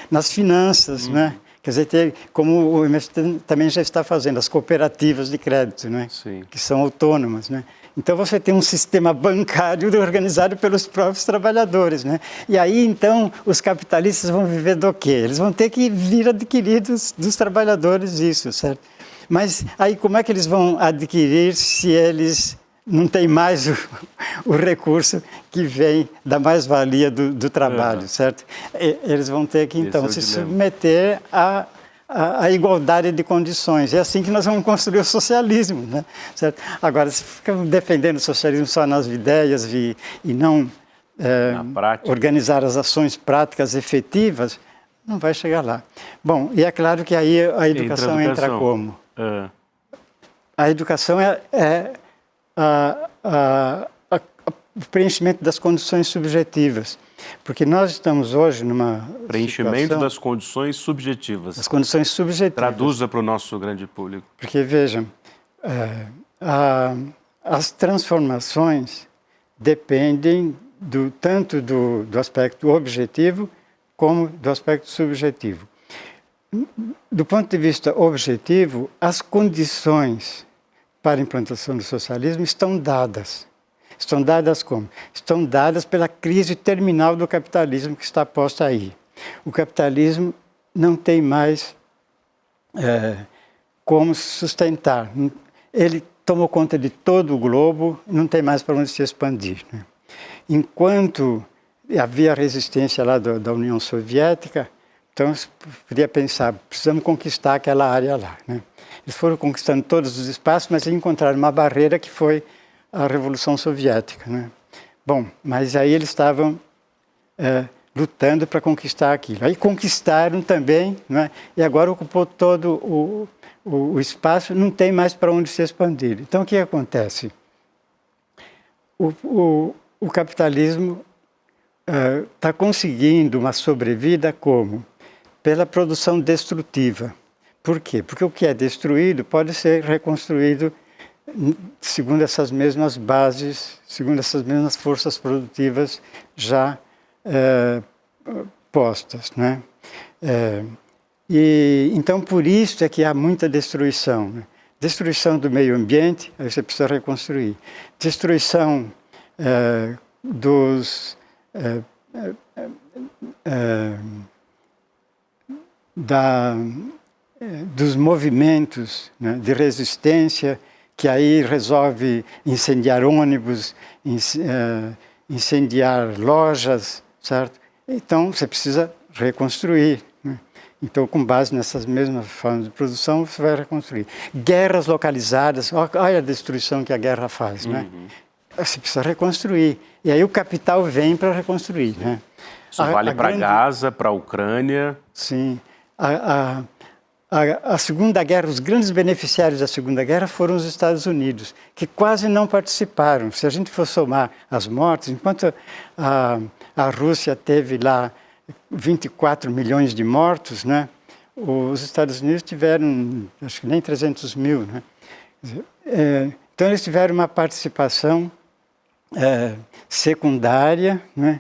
nas finanças, né? Quer dizer, como o MST também já está fazendo, as cooperativas de crédito, né? Sim. Que são autônomas, né? Então você tem um sistema bancário organizado pelos próprios trabalhadores, né? E aí então os capitalistas vão viver do quê? Eles vão ter que vir adquirir dos trabalhadores isso, certo? Mas aí como é que eles vão adquirir se eles não têm mais o recurso que vem da mais-valia do trabalho, certo? Eles vão ter que então se submeter a igualdade de condições. É assim que nós vamos construir o socialismo, né? Certo? Agora, se ficamos defendendo o socialismo só nas ideias e não organizar as ações práticas efetivas, não vai chegar lá. Bom, e é claro que aí a educação entra como? A educação é o preenchimento das condições subjetivas. Porque nós estamos hoje numa preenchimento das condições subjetivas. As condições subjetivas. Traduza para o nosso grande público. Porque, vejam, as transformações dependem tanto do aspecto objetivo como do aspecto subjetivo. Do ponto de vista objetivo, as condições para a implantação do socialismo estão dadas. Estão dadas como? Estão dadas pela crise terminal do capitalismo que está posta aí. O capitalismo não tem mais como se sustentar. Ele tomou conta de todo o globo, não tem mais para onde se expandir, né? Enquanto havia resistência lá da União Soviética, então você podia pensar, precisamos conquistar aquela área lá, né? Eles foram conquistando todos os espaços, mas encontraram uma barreira que foi a Revolução Soviética, né? Bom, mas aí eles estavam lutando para conquistar aquilo. Aí conquistaram também, né? E agora ocupou todo o espaço, não tem mais para onde se expandir. Então o que acontece? O capitalismo está conseguindo uma sobrevida como? Pela produção destrutiva. Por quê? Porque o que é destruído pode ser reconstruído segundo essas mesmas bases, segundo essas mesmas forças produtivas já postas, né? E então por isso é que há muita destruição, né? Destruição do meio ambiente, aí você precisa reconstruir. Destruição dos movimentos, né, de resistência, que aí resolve incendiar ônibus, incendiar lojas, certo? Então, você precisa reconstruir, né? Então, com base nessas mesmas formas de produção, você vai reconstruir. Guerras localizadas, olha a destruição que a guerra faz, né? Você precisa reconstruir. E aí o capital vem para reconstruir, né? Isso vale para Gaza, para a Ucrânia. Sim. A Segunda Guerra, os grandes beneficiários da Segunda Guerra foram os Estados Unidos, que quase não participaram. Se a gente for somar as mortes, enquanto a Rússia teve lá 24 milhões de mortos, né, os Estados Unidos tiveram, acho que nem 300 mil. Né? Então, eles tiveram uma participação secundária, né?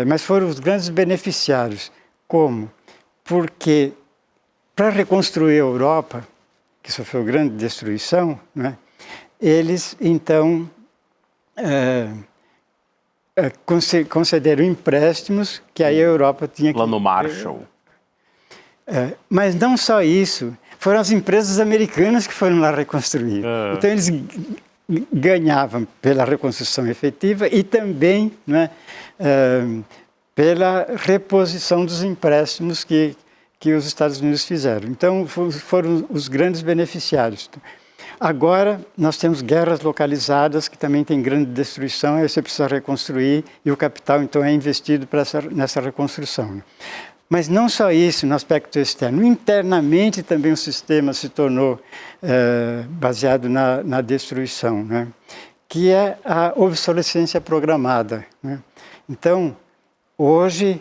Mas foram os grandes beneficiários. Como? Porque, para reconstruir a Europa, que sofreu grande destruição, né? Eles, então, concederam empréstimos que aí a Europa tinha que... Plano Marshall. Mas não só isso, foram as empresas americanas que foram lá reconstruir. Então, eles ganhavam pela reconstrução efetiva e também, né, pela reposição dos empréstimos que os Estados Unidos fizeram. Então, foram os grandes beneficiários. Agora, nós temos guerras localizadas que também têm grande destruição, aí você precisa reconstruir e o capital, então, é investido nessa reconstrução. Mas não só isso no aspecto externo, internamente também o sistema se tornou baseado na destruição, né? Que é a obsolescência programada, né? Então, hoje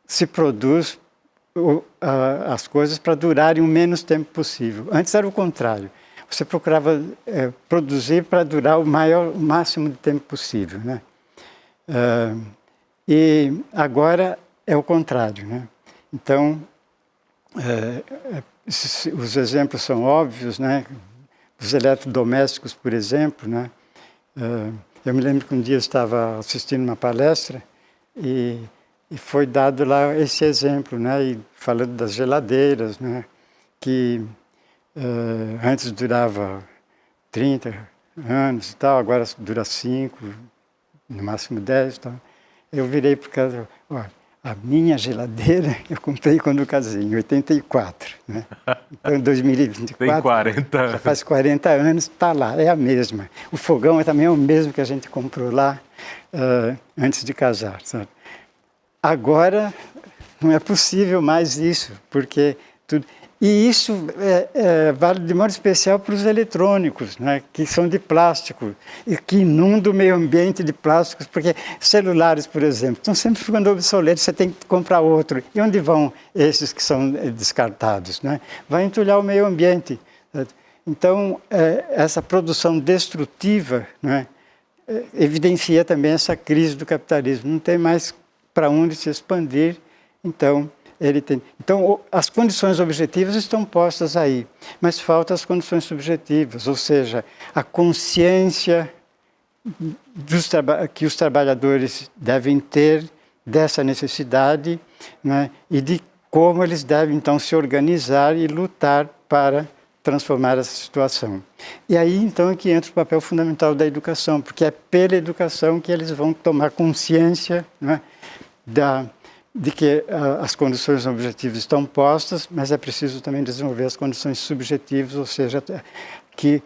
se produz as coisas para durarem o menos tempo possível. Antes era o contrário, você procurava produzir para durar o máximo de tempo possível, né? E agora é o contrário, né? Então, os exemplos são óbvios, né? Os eletrodomésticos, por exemplo, né? Eu me lembro que um dia eu estava assistindo uma palestra e foi dado lá esse exemplo, né? E falando das geladeiras, né? Que antes durava 30 anos e tal, agora dura 5, no máximo 10 e tal. Eu virei para o cara, olha, a minha geladeira eu comprei quando eu casei, em 84, né? Então, em 2024, tem 40. já faz 40 anos, está lá, é a mesma. O fogão também é o mesmo que a gente comprou lá antes de casar, sabe? Agora, não é possível mais isso, porque tudo... E isso vale de modo especial para os eletrônicos, né, que são de plástico e que inundam o meio ambiente de plásticos, porque celulares, por exemplo, estão sempre ficando obsoletos, você tem que comprar outro. E onde vão esses que são descartados, né? Vai entulhar o meio ambiente. Então, essa produção destrutiva, né, evidencia também essa crise do capitalismo. Não tem mais para onde se expandir, então... Então, as condições objetivas estão postas aí, mas faltam as condições subjetivas, ou seja, a consciência que os trabalhadores devem ter dessa necessidade, né, e de como eles devem, então, se organizar e lutar para transformar essa situação. E aí, então, é que entra o papel fundamental da educação, porque é pela educação que eles vão tomar consciência, né, de que as condições objetivas estão postas, mas é preciso também desenvolver as condições subjetivas, ou seja, que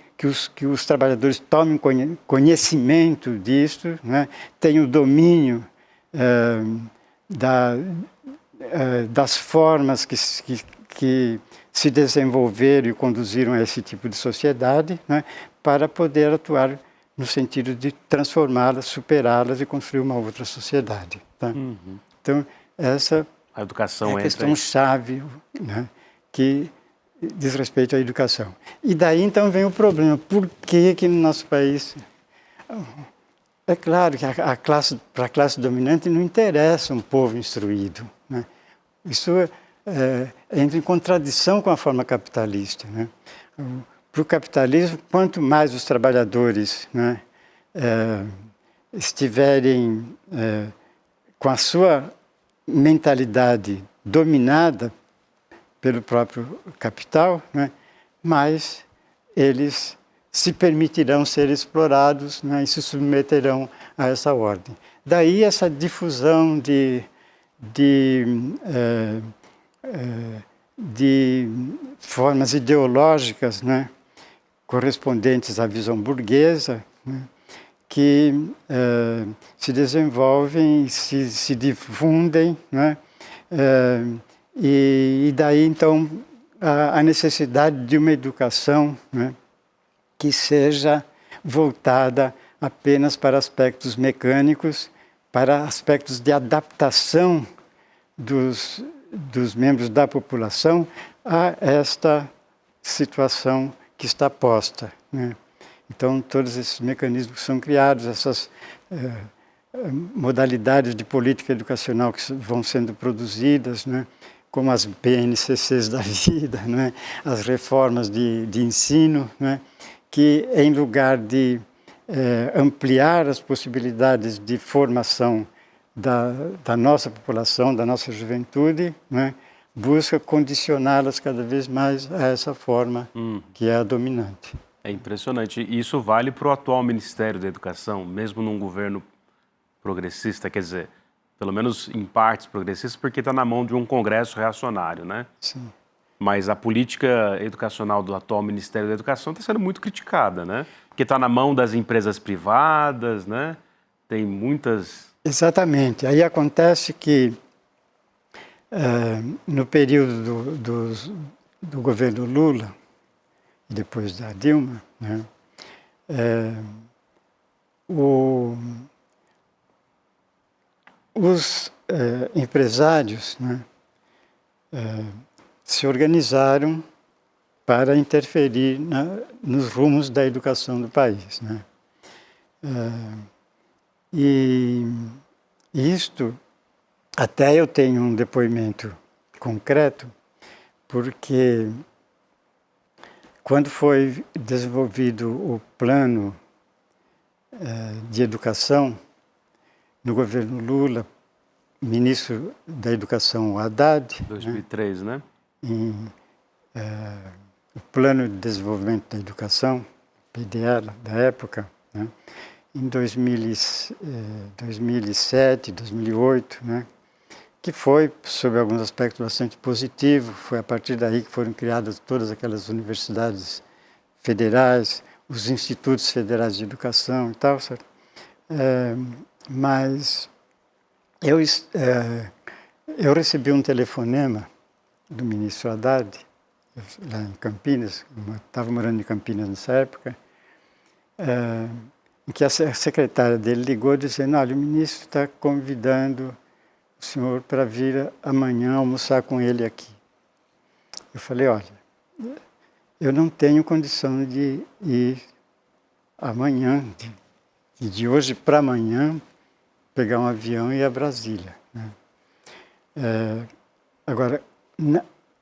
os trabalhadores tomem conhecimento disso, né, tenham o domínio das formas que se desenvolveram e conduziram a esse tipo de sociedade, né, para poder atuar no sentido de transformá-las, superá-las e construir uma outra sociedade. Tá? Uhum. Então, essa a educação é a questão-chave, né, que diz respeito à educação. E daí, então, vem o problema. Por que no nosso país... É claro que para a classe dominante não interessa um povo instruído, né? Isso entra em contradição com a forma capitalista, né? Para o capitalismo, quanto mais os trabalhadores, né, estiverem com a sua mentalidade dominada pelo próprio capital, né, mais eles se permitirão ser explorados, né, e se submeterão a essa ordem. Daí essa difusão de formas ideológicas, né, correspondentes à visão burguesa, né, que se desenvolvem, se difundem, né? E daí, então, a necessidade de uma educação, né, que seja voltada apenas para aspectos mecânicos, para aspectos de adaptação dos membros da população a esta situação que está posta, né? Então, todos esses mecanismos são criados, essas modalidades de política educacional que vão sendo produzidas, né? Como as BNCCs da vida, né? As reformas de ensino, né? Que, em lugar de ampliar as possibilidades de formação da nossa população, da nossa juventude, né? Busca condicioná-las cada vez mais a essa forma que é a dominante. É impressionante. E isso vale para o atual Ministério da Educação, mesmo num governo progressista, quer dizer, pelo menos em partes progressistas, porque está na mão de um Congresso reacionário, né? Sim. Mas a política educacional do atual Ministério da Educação está sendo muito criticada, né? Porque está na mão das empresas privadas, né? Tem muitas... Exatamente. Aí acontece que no período do governo Lula, e depois da Dilma, né? Os empresários, né? Se organizaram para interferir nos rumos da educação do país, né? E isto, até eu tenho um depoimento concreto, porque quando foi desenvolvido o plano de educação, no governo Lula, ministro da Educação, o Haddad... 2003, né? O Plano de Desenvolvimento da Educação, PDE, da época, né? Em 2007, 2008, né? Que foi, sob alguns aspectos, bastante positivo. Foi a partir daí que foram criadas todas aquelas universidades federais, os institutos federais de educação e tal, certo? Mas eu recebi um telefonema do ministro Haddad, lá em Campinas, estava morando em Campinas nessa época, em que a secretária dele ligou dizendo: olha, o ministro está convidando o senhor para vir amanhã almoçar com ele aqui. Eu falei: olha, eu não tenho condição de ir amanhã, de hoje para amanhã, pegar um avião e ir a Brasília, né? Agora,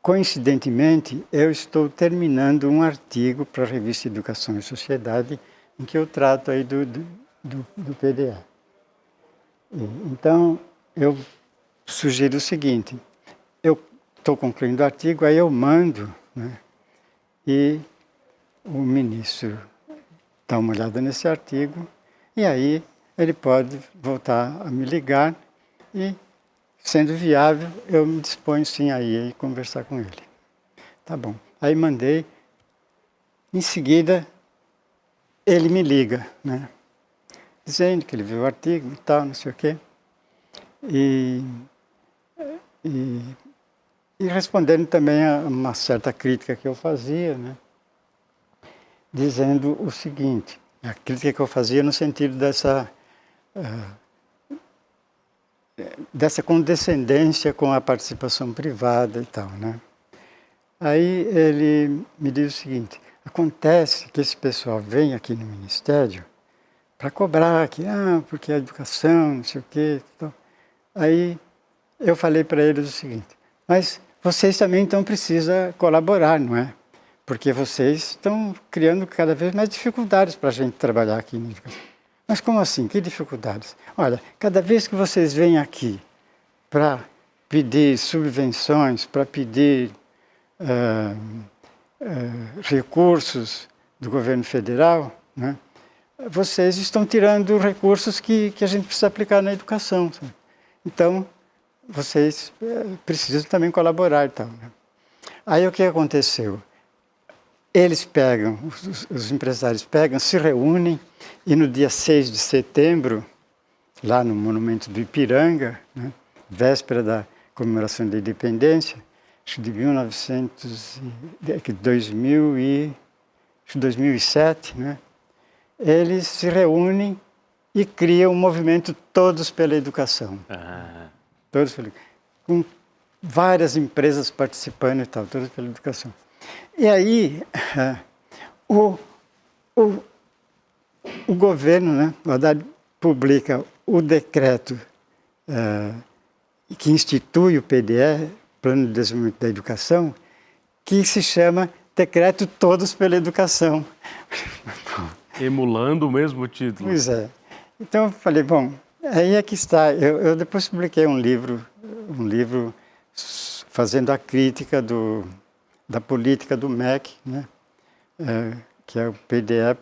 coincidentemente, eu estou terminando um artigo para a revista Educação e Sociedade, em que eu trato aí do PDE. Então, eu sugiro o seguinte: eu estou concluindo o artigo, aí eu mando, né? E o ministro dá uma olhada nesse artigo, e aí ele pode voltar a me ligar e, sendo viável, eu me disponho sim a ir conversar com ele. Tá bom. Aí mandei. Em seguida, ele me liga, né? Dizendo que ele viu o artigo e tal, não sei o quê. E respondendo também a uma certa crítica que eu fazia, né? Dizendo o seguinte, a crítica que eu fazia no sentido dessa condescendência com a participação privada e tal, né? Aí ele me diz o seguinte: acontece que esse pessoal vem aqui no Ministério para cobrar que, porque a educação, não sei o quê. Então. Aí eu falei para eles o seguinte: mas vocês também então precisam colaborar, não é? Porque vocês estão criando cada vez mais dificuldades para a gente trabalhar aqui na educação. Mas como assim? Que dificuldades? Olha, cada vez que vocês vêm aqui para pedir subvenções, para pedir recursos do governo federal, né, vocês estão tirando recursos que a gente precisa aplicar na educação. Sabe? Então, vocês precisam também colaborar e tal. Né? Aí o que aconteceu? Eles pegam, os empresários pegam, se reúnem e no dia 6 de setembro, lá no Monumento do Ipiranga, né, véspera da comemoração da independência, acho de 2007, né, eles se reúnem e criam um movimento Todos pela Educação. Todos pela, com várias empresas participando e tal, Todos pela Educação. E aí, o governo, né, o Haddad publica o decreto que institui o PDE, Plano de Desenvolvimento da Educação, que se chama Decreto Todos pela Educação. Emulando o mesmo título. Pois é. Então eu falei, bom, aí é que está. Eu depois publiquei um livro fazendo a crítica da política do MEC, né? Que é o PDE,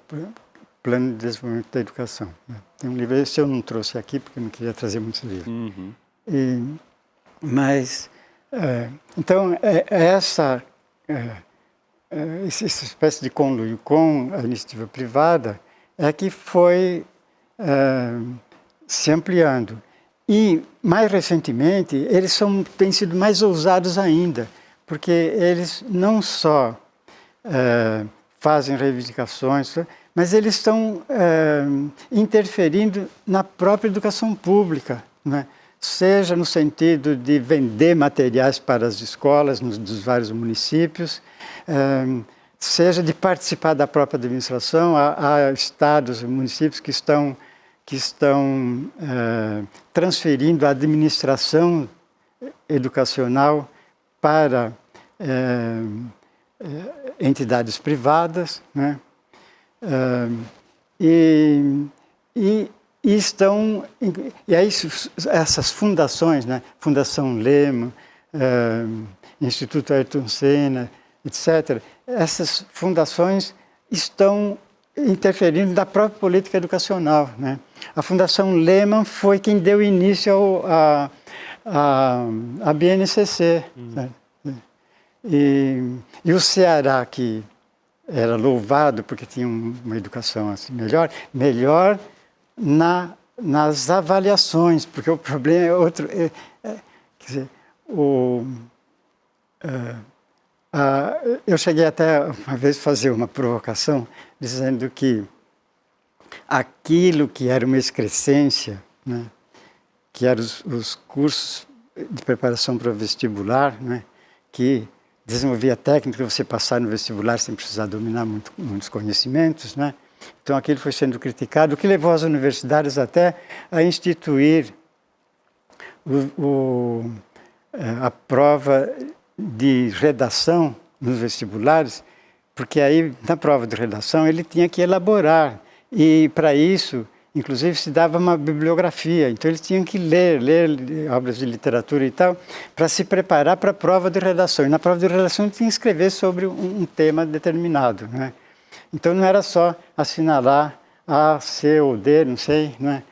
Plano de Desenvolvimento da Educação. Tem um livro, esse eu não trouxe aqui, porque eu não queria trazer muitos livros. Uhum. Então, essa espécie de conluio com a iniciativa privada é que foi se ampliando. E, mais recentemente, eles têm sido mais ousados ainda, porque eles não só fazem reivindicações, mas eles estão interferindo na própria educação pública, né? Seja no sentido de vender materiais para as escolas dos vários municípios, seja de participar da própria administração. Há estados e municípios que estão transferindo a administração educacional para entidades privadas, né? E aí essas fundações, né? Fundação Lehman, Instituto Ayrton Senna, etc., essas fundações estão interferindo na própria política educacional, né? A Fundação Lehman foi quem deu início à BNCC. Né? E o Ceará, que era louvado porque tinha uma educação assim, melhor nas avaliações, porque o problema é outro. Quer dizer, eu cheguei até uma vez a fazer uma provocação, dizendo que aquilo que era uma excrescência, né, que eram os cursos de preparação para o vestibular, né, que desenvolvia técnica para você passar no vestibular sem precisar dominar muitos conhecimentos, né? Então aquilo foi sendo criticado, o que levou as universidades até a instituir a prova de redação nos vestibulares, porque aí na prova de redação ele tinha que elaborar, e para isso inclusive se dava uma bibliografia, então eles tinham que ler obras de literatura e tal, para se preparar para a prova de redação. E na prova de redação tinha que escrever sobre um tema determinado, né? Então não era só assinalar A, C ou D, não sei, né?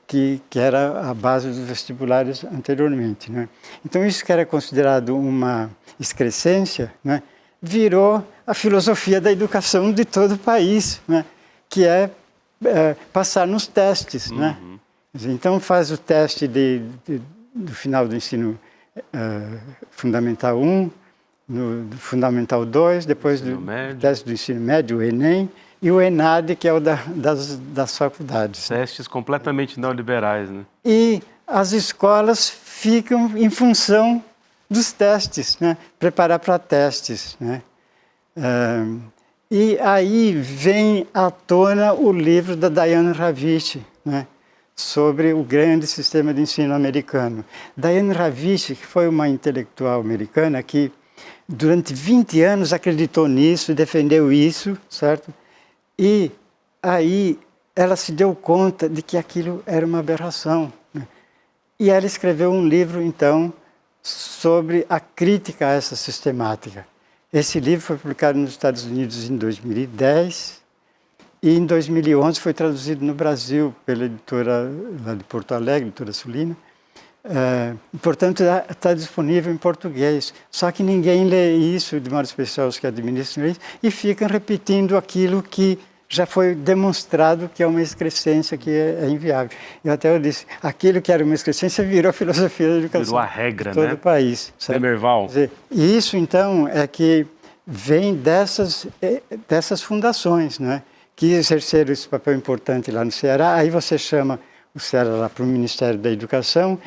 Que era a base dos vestibulares anteriormente, né? Então isso que era considerado uma excrescência, né, virou a filosofia da educação de todo o país, né, que é passar nos testes, né? Então faz o teste do final do ensino fundamental 1, do fundamental 2, depois do teste do ensino médio, o Enem, e o ENAD, que é o das faculdades. Testes completamente neoliberais, né? E as escolas ficam em função dos testes, né? Preparar para testes, né? E aí vem à tona o livro da Diane Ravitch, né, sobre o grande sistema de ensino americano. Diane Ravitch, que foi uma intelectual americana que durante 20 anos acreditou nisso e defendeu isso, certo? E aí ela se deu conta de que aquilo era uma aberração, né? E ela escreveu um livro, então, sobre a crítica a essa sistemática. Esse livro foi publicado nos Estados Unidos em 2010 e em 2011 foi traduzido no Brasil pela editora lá de Porto Alegre, editora Sulina. Portanto, está disponível em português. Só que ninguém lê isso, de modo especial os que administram isso, e ficam repetindo aquilo que já foi demonstrado que é uma excrescência, que é inviável. Eu disse, aquilo que era uma excrescência virou a filosofia da educação. Virou a regra, de todo né? o país. Demerval. E isso, então, é que vem dessas fundações, né, que exerceram esse papel importante lá no Ceará. Aí você chama o Ceará lá para o Ministério da Educação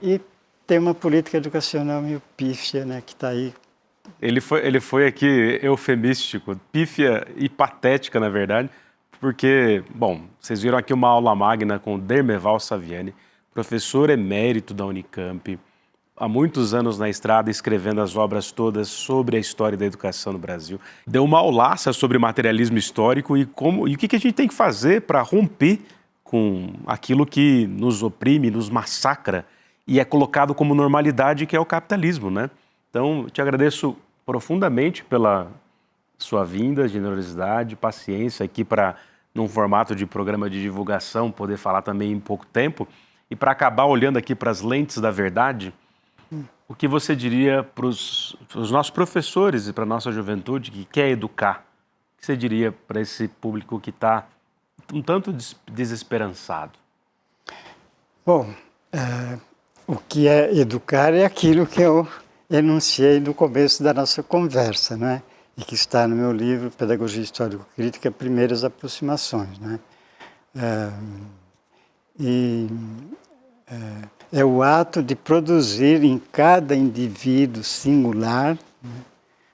e tem uma política educacional meio pífia, né, que está aí Ele foi aqui eufemístico, pífia e patética, na verdade, porque, bom, vocês viram aqui uma aula magna com Dermeval Saviani, professor emérito da Unicamp, há muitos anos na estrada, escrevendo as obras todas sobre a história da educação no Brasil. Deu uma aulaça sobre materialismo histórico e o que a gente tem que fazer para romper com aquilo que nos oprime, nos massacra e é colocado como normalidade, que é o capitalismo, né? Então, te agradeço profundamente pela sua vinda, generosidade, paciência aqui para, num formato de programa de divulgação, poder falar também em pouco tempo. E para acabar olhando aqui para as lentes da verdade, o que você diria para os nossos professores e para a nossa juventude que quer educar? O que você diria para esse público que está um tanto desesperançado? Bom, o que é educar é aquilo que eu enunciei no começo da nossa conversa, né? E que está no meu livro Pedagogia Histórico-Crítica, Primeiras Aproximações, né? É o ato de produzir em cada indivíduo singular, né,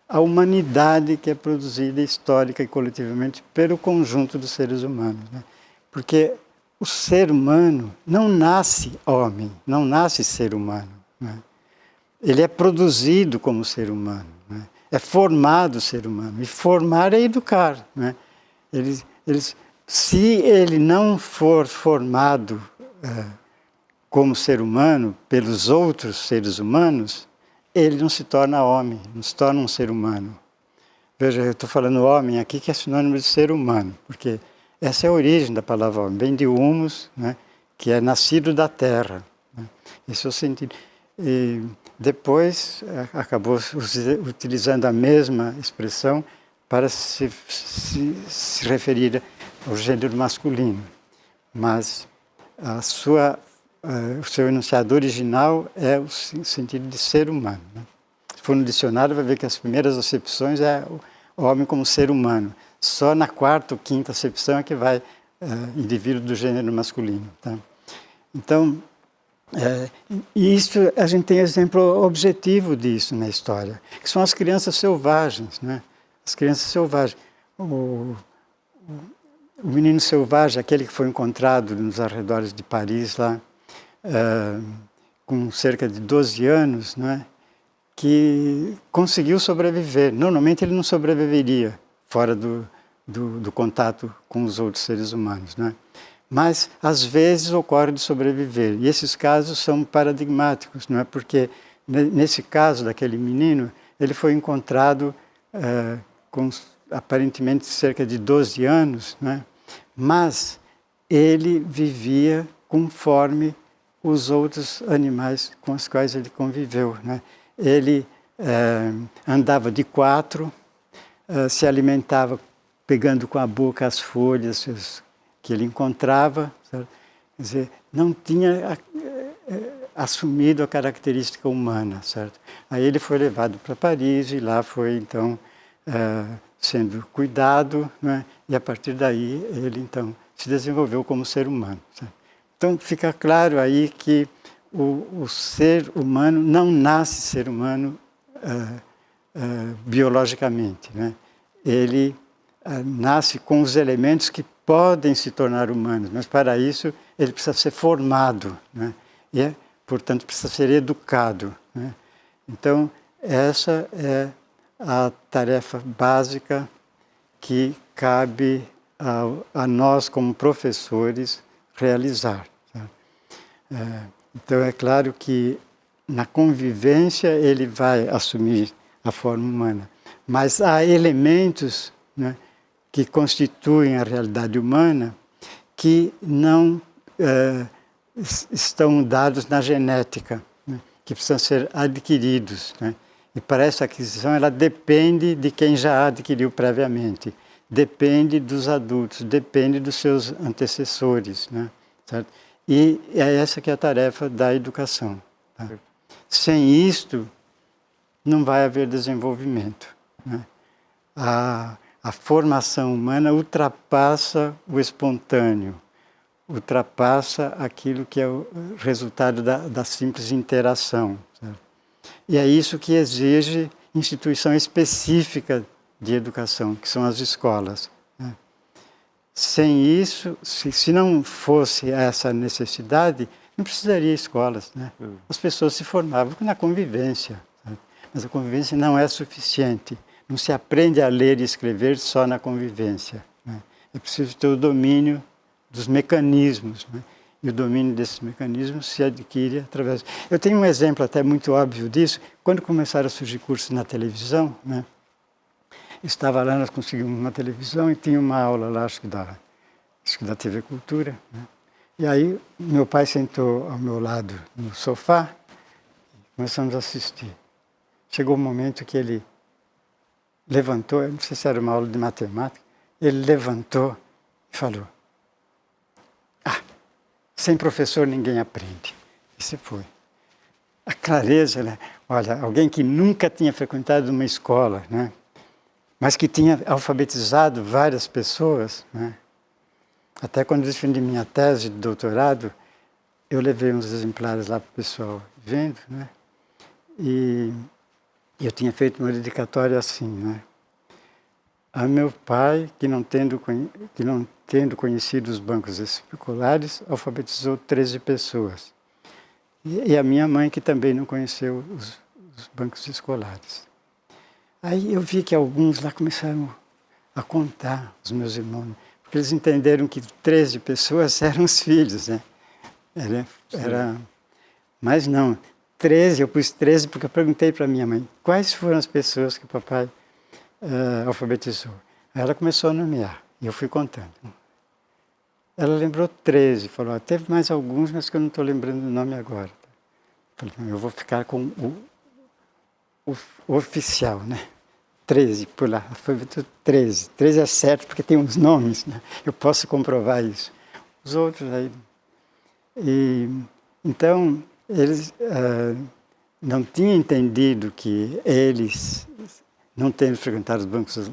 a humanidade que é produzida histórica e coletivamente pelo conjunto dos seres humanos, né? Porque o ser humano não nasce homem, não nasce ser humano, né? Ele é produzido como ser humano, né? É formado ser humano. E formar é educar, né? Se ele não for formado como ser humano pelos outros seres humanos, ele não se torna homem, não se torna um ser humano. Veja, eu estou falando homem aqui, que é sinônimo de ser humano, porque essa é a origem da palavra homem, vem de humus, né, que é nascido da terra, né? Esse é o sentido. E depois acabou utilizando a mesma expressão para se referir ao gênero masculino. Mas o seu enunciado original é o sentido de ser humano, né? Se for no dicionário, vai ver que as primeiras acepções é o homem como ser humano. Só na quarta ou quinta acepção é que vai indivíduo do gênero masculino, tá? Então, isso a gente tem exemplo objetivo disso na história, que são as crianças selvagens, né? As crianças selvagens. O menino selvagem, aquele que foi encontrado nos arredores de Paris, lá, com cerca de 12 anos, né, que conseguiu sobreviver. Normalmente ele não sobreviveria fora do contato com os outros seres humanos, né? Mas, às vezes, ocorre de sobreviver. E esses casos são paradigmáticos, não é? Porque, nesse caso daquele menino, ele foi encontrado com aparentemente cerca de 12 anos, né? Mas ele vivia conforme os outros animais com os quais ele conviveu, né? Ele andava de quatro, se alimentava pegando com a boca as folhas que ele encontrava, certo? Quer dizer, não tinha assumido a característica humana, certo? Aí ele foi levado para Paris e lá foi, então, sendo cuidado, né? E a partir daí ele, então, se desenvolveu como ser humano, certo? Então, fica claro aí que o ser humano não nasce ser humano biologicamente, né? Ele nasce com os elementos que podem se tornar humanos, mas para isso ele precisa ser formado, né? E, portanto, precisa ser educado, né? Então, essa é a tarefa básica que cabe a nós, como professores, realizar. Tá? Então, é claro que na convivência ele vai assumir a forma humana, mas há elementos, né, que constituem a realidade humana que não estão dados na genética, né, que precisam ser adquiridos, né? E para essa aquisição ela depende de quem já adquiriu previamente, depende dos adultos, depende dos seus antecessores, né? Certo? E é essa que é a tarefa da educação. Tá? Sem isto, não vai haver desenvolvimento, né? A formação humana ultrapassa o espontâneo, ultrapassa aquilo que é o resultado da simples interação, certo? E é isso que exige instituição específica de educação, que são as escolas, né? Sem isso, se não fosse essa necessidade, não precisaria escolas, né? As pessoas se formavam na convivência, sabe? Mas a convivência não é suficiente. Não se aprende a ler e escrever só na convivência, né? É preciso ter o domínio dos mecanismos, né? E o domínio desses mecanismos se adquire através... Eu tenho um exemplo até muito óbvio disso. Quando começaram a surgir cursos na televisão, né? Estava lá, nós conseguimos uma televisão e tinha uma aula lá, acho que da TV Cultura, né? E aí meu pai sentou ao meu lado no sofá e começamos a assistir. Chegou um momento que ele levantou, eu não sei se era uma aula de matemática, ele levantou e falou: sem professor ninguém aprende. E se foi. A clareza, né? Olha, alguém que nunca tinha frequentado uma escola, né? Mas que tinha alfabetizado várias pessoas, né? Até quando eu defendi minha tese de doutorado, eu levei uns exemplares lá para o pessoal vendo, né? E eu tinha feito uma dedicatória assim, né? A meu pai, que não tendo conhecido os bancos escolares, alfabetizou 13 pessoas. E a minha mãe, que também não conheceu os bancos escolares. Aí eu vi que alguns lá começaram a contar, os meus irmãos, porque eles entenderam que 13 pessoas eram os filhos, né? Mas não, 13, eu pus 13 porque eu perguntei para minha mãe quais foram as pessoas que o papai alfabetizou. Aí ela começou a nomear, e eu fui contando. Ela lembrou 13, falou, teve mais alguns, mas que eu não estou lembrando o nome agora. Falei, eu vou ficar com o oficial, né? 13, por lá, alfabeto 13. 13 é certo, porque tem uns nomes, né? Eu posso comprovar isso. Os outros aí... Então, eles não tinham entendido que eles, não tendo frequentado os bancos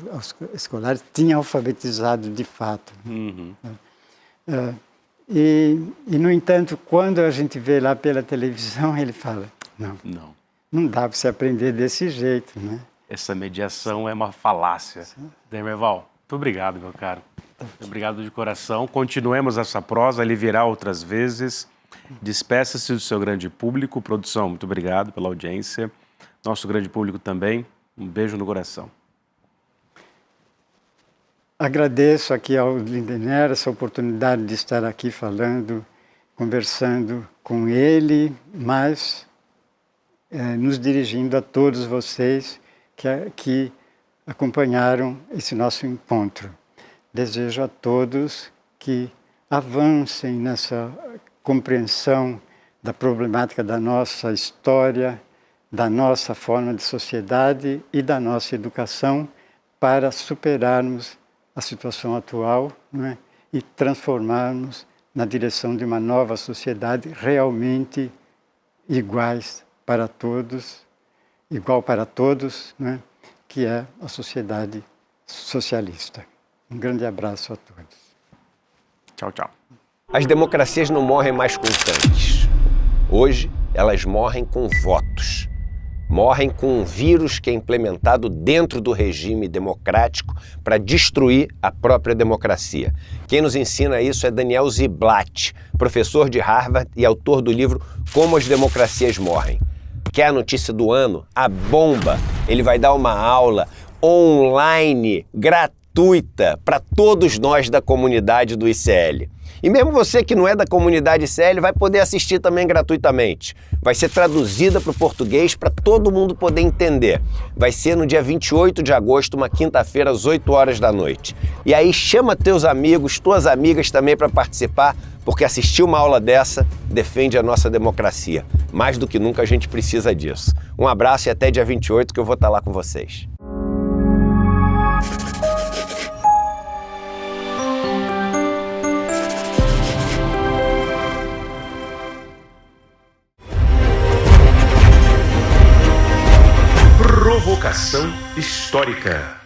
escolares, tinham alfabetizado de fato. Uhum. No entanto, quando a gente vê lá pela televisão, ele fala, não dá para se aprender desse jeito, né? Essa mediação é uma falácia. Demerval, muito obrigado, meu caro. Obrigado de coração. Continuemos essa prosa, ele virá outras vezes. Despeça-se do seu grande público. Produção, muito obrigado pela audiência. Nosso grande público também. Um beijo no coração. Agradeço aqui ao Lindenberg essa oportunidade de estar aqui falando, conversando com ele, mas nos dirigindo a todos vocês que acompanharam esse nosso encontro. Desejo a todos que avancem nessa compreensão da problemática da nossa história, da nossa forma de sociedade e da nossa educação para superarmos a situação atual, né, e transformarmos na direção de uma nova sociedade realmente igual para todos, né, que é a sociedade socialista. Um grande abraço a todos. Tchau, tchau. As democracias não morrem mais com tanques. Hoje, elas morrem com votos. Morrem com um vírus que é implementado dentro do regime democrático para destruir a própria democracia. Quem nos ensina isso é Daniel Ziblatt, professor de Harvard e autor do livro Como as Democracias Morrem. Quer a notícia do ano? A bomba! Ele vai dar uma aula online, gratuita, para todos nós da comunidade do ICL. E mesmo você que não é da comunidade ICL vai poder assistir também gratuitamente. Vai ser traduzida para o português para todo mundo poder entender. Vai ser no dia 28 de agosto, uma quinta-feira, às 8 horas da noite. E aí chama teus amigos, tuas amigas também para participar, porque assistir uma aula dessa defende a nossa democracia. Mais do que nunca a gente precisa disso. Um abraço e até dia 28 que eu vou estar lá com vocês. Provocação histórica.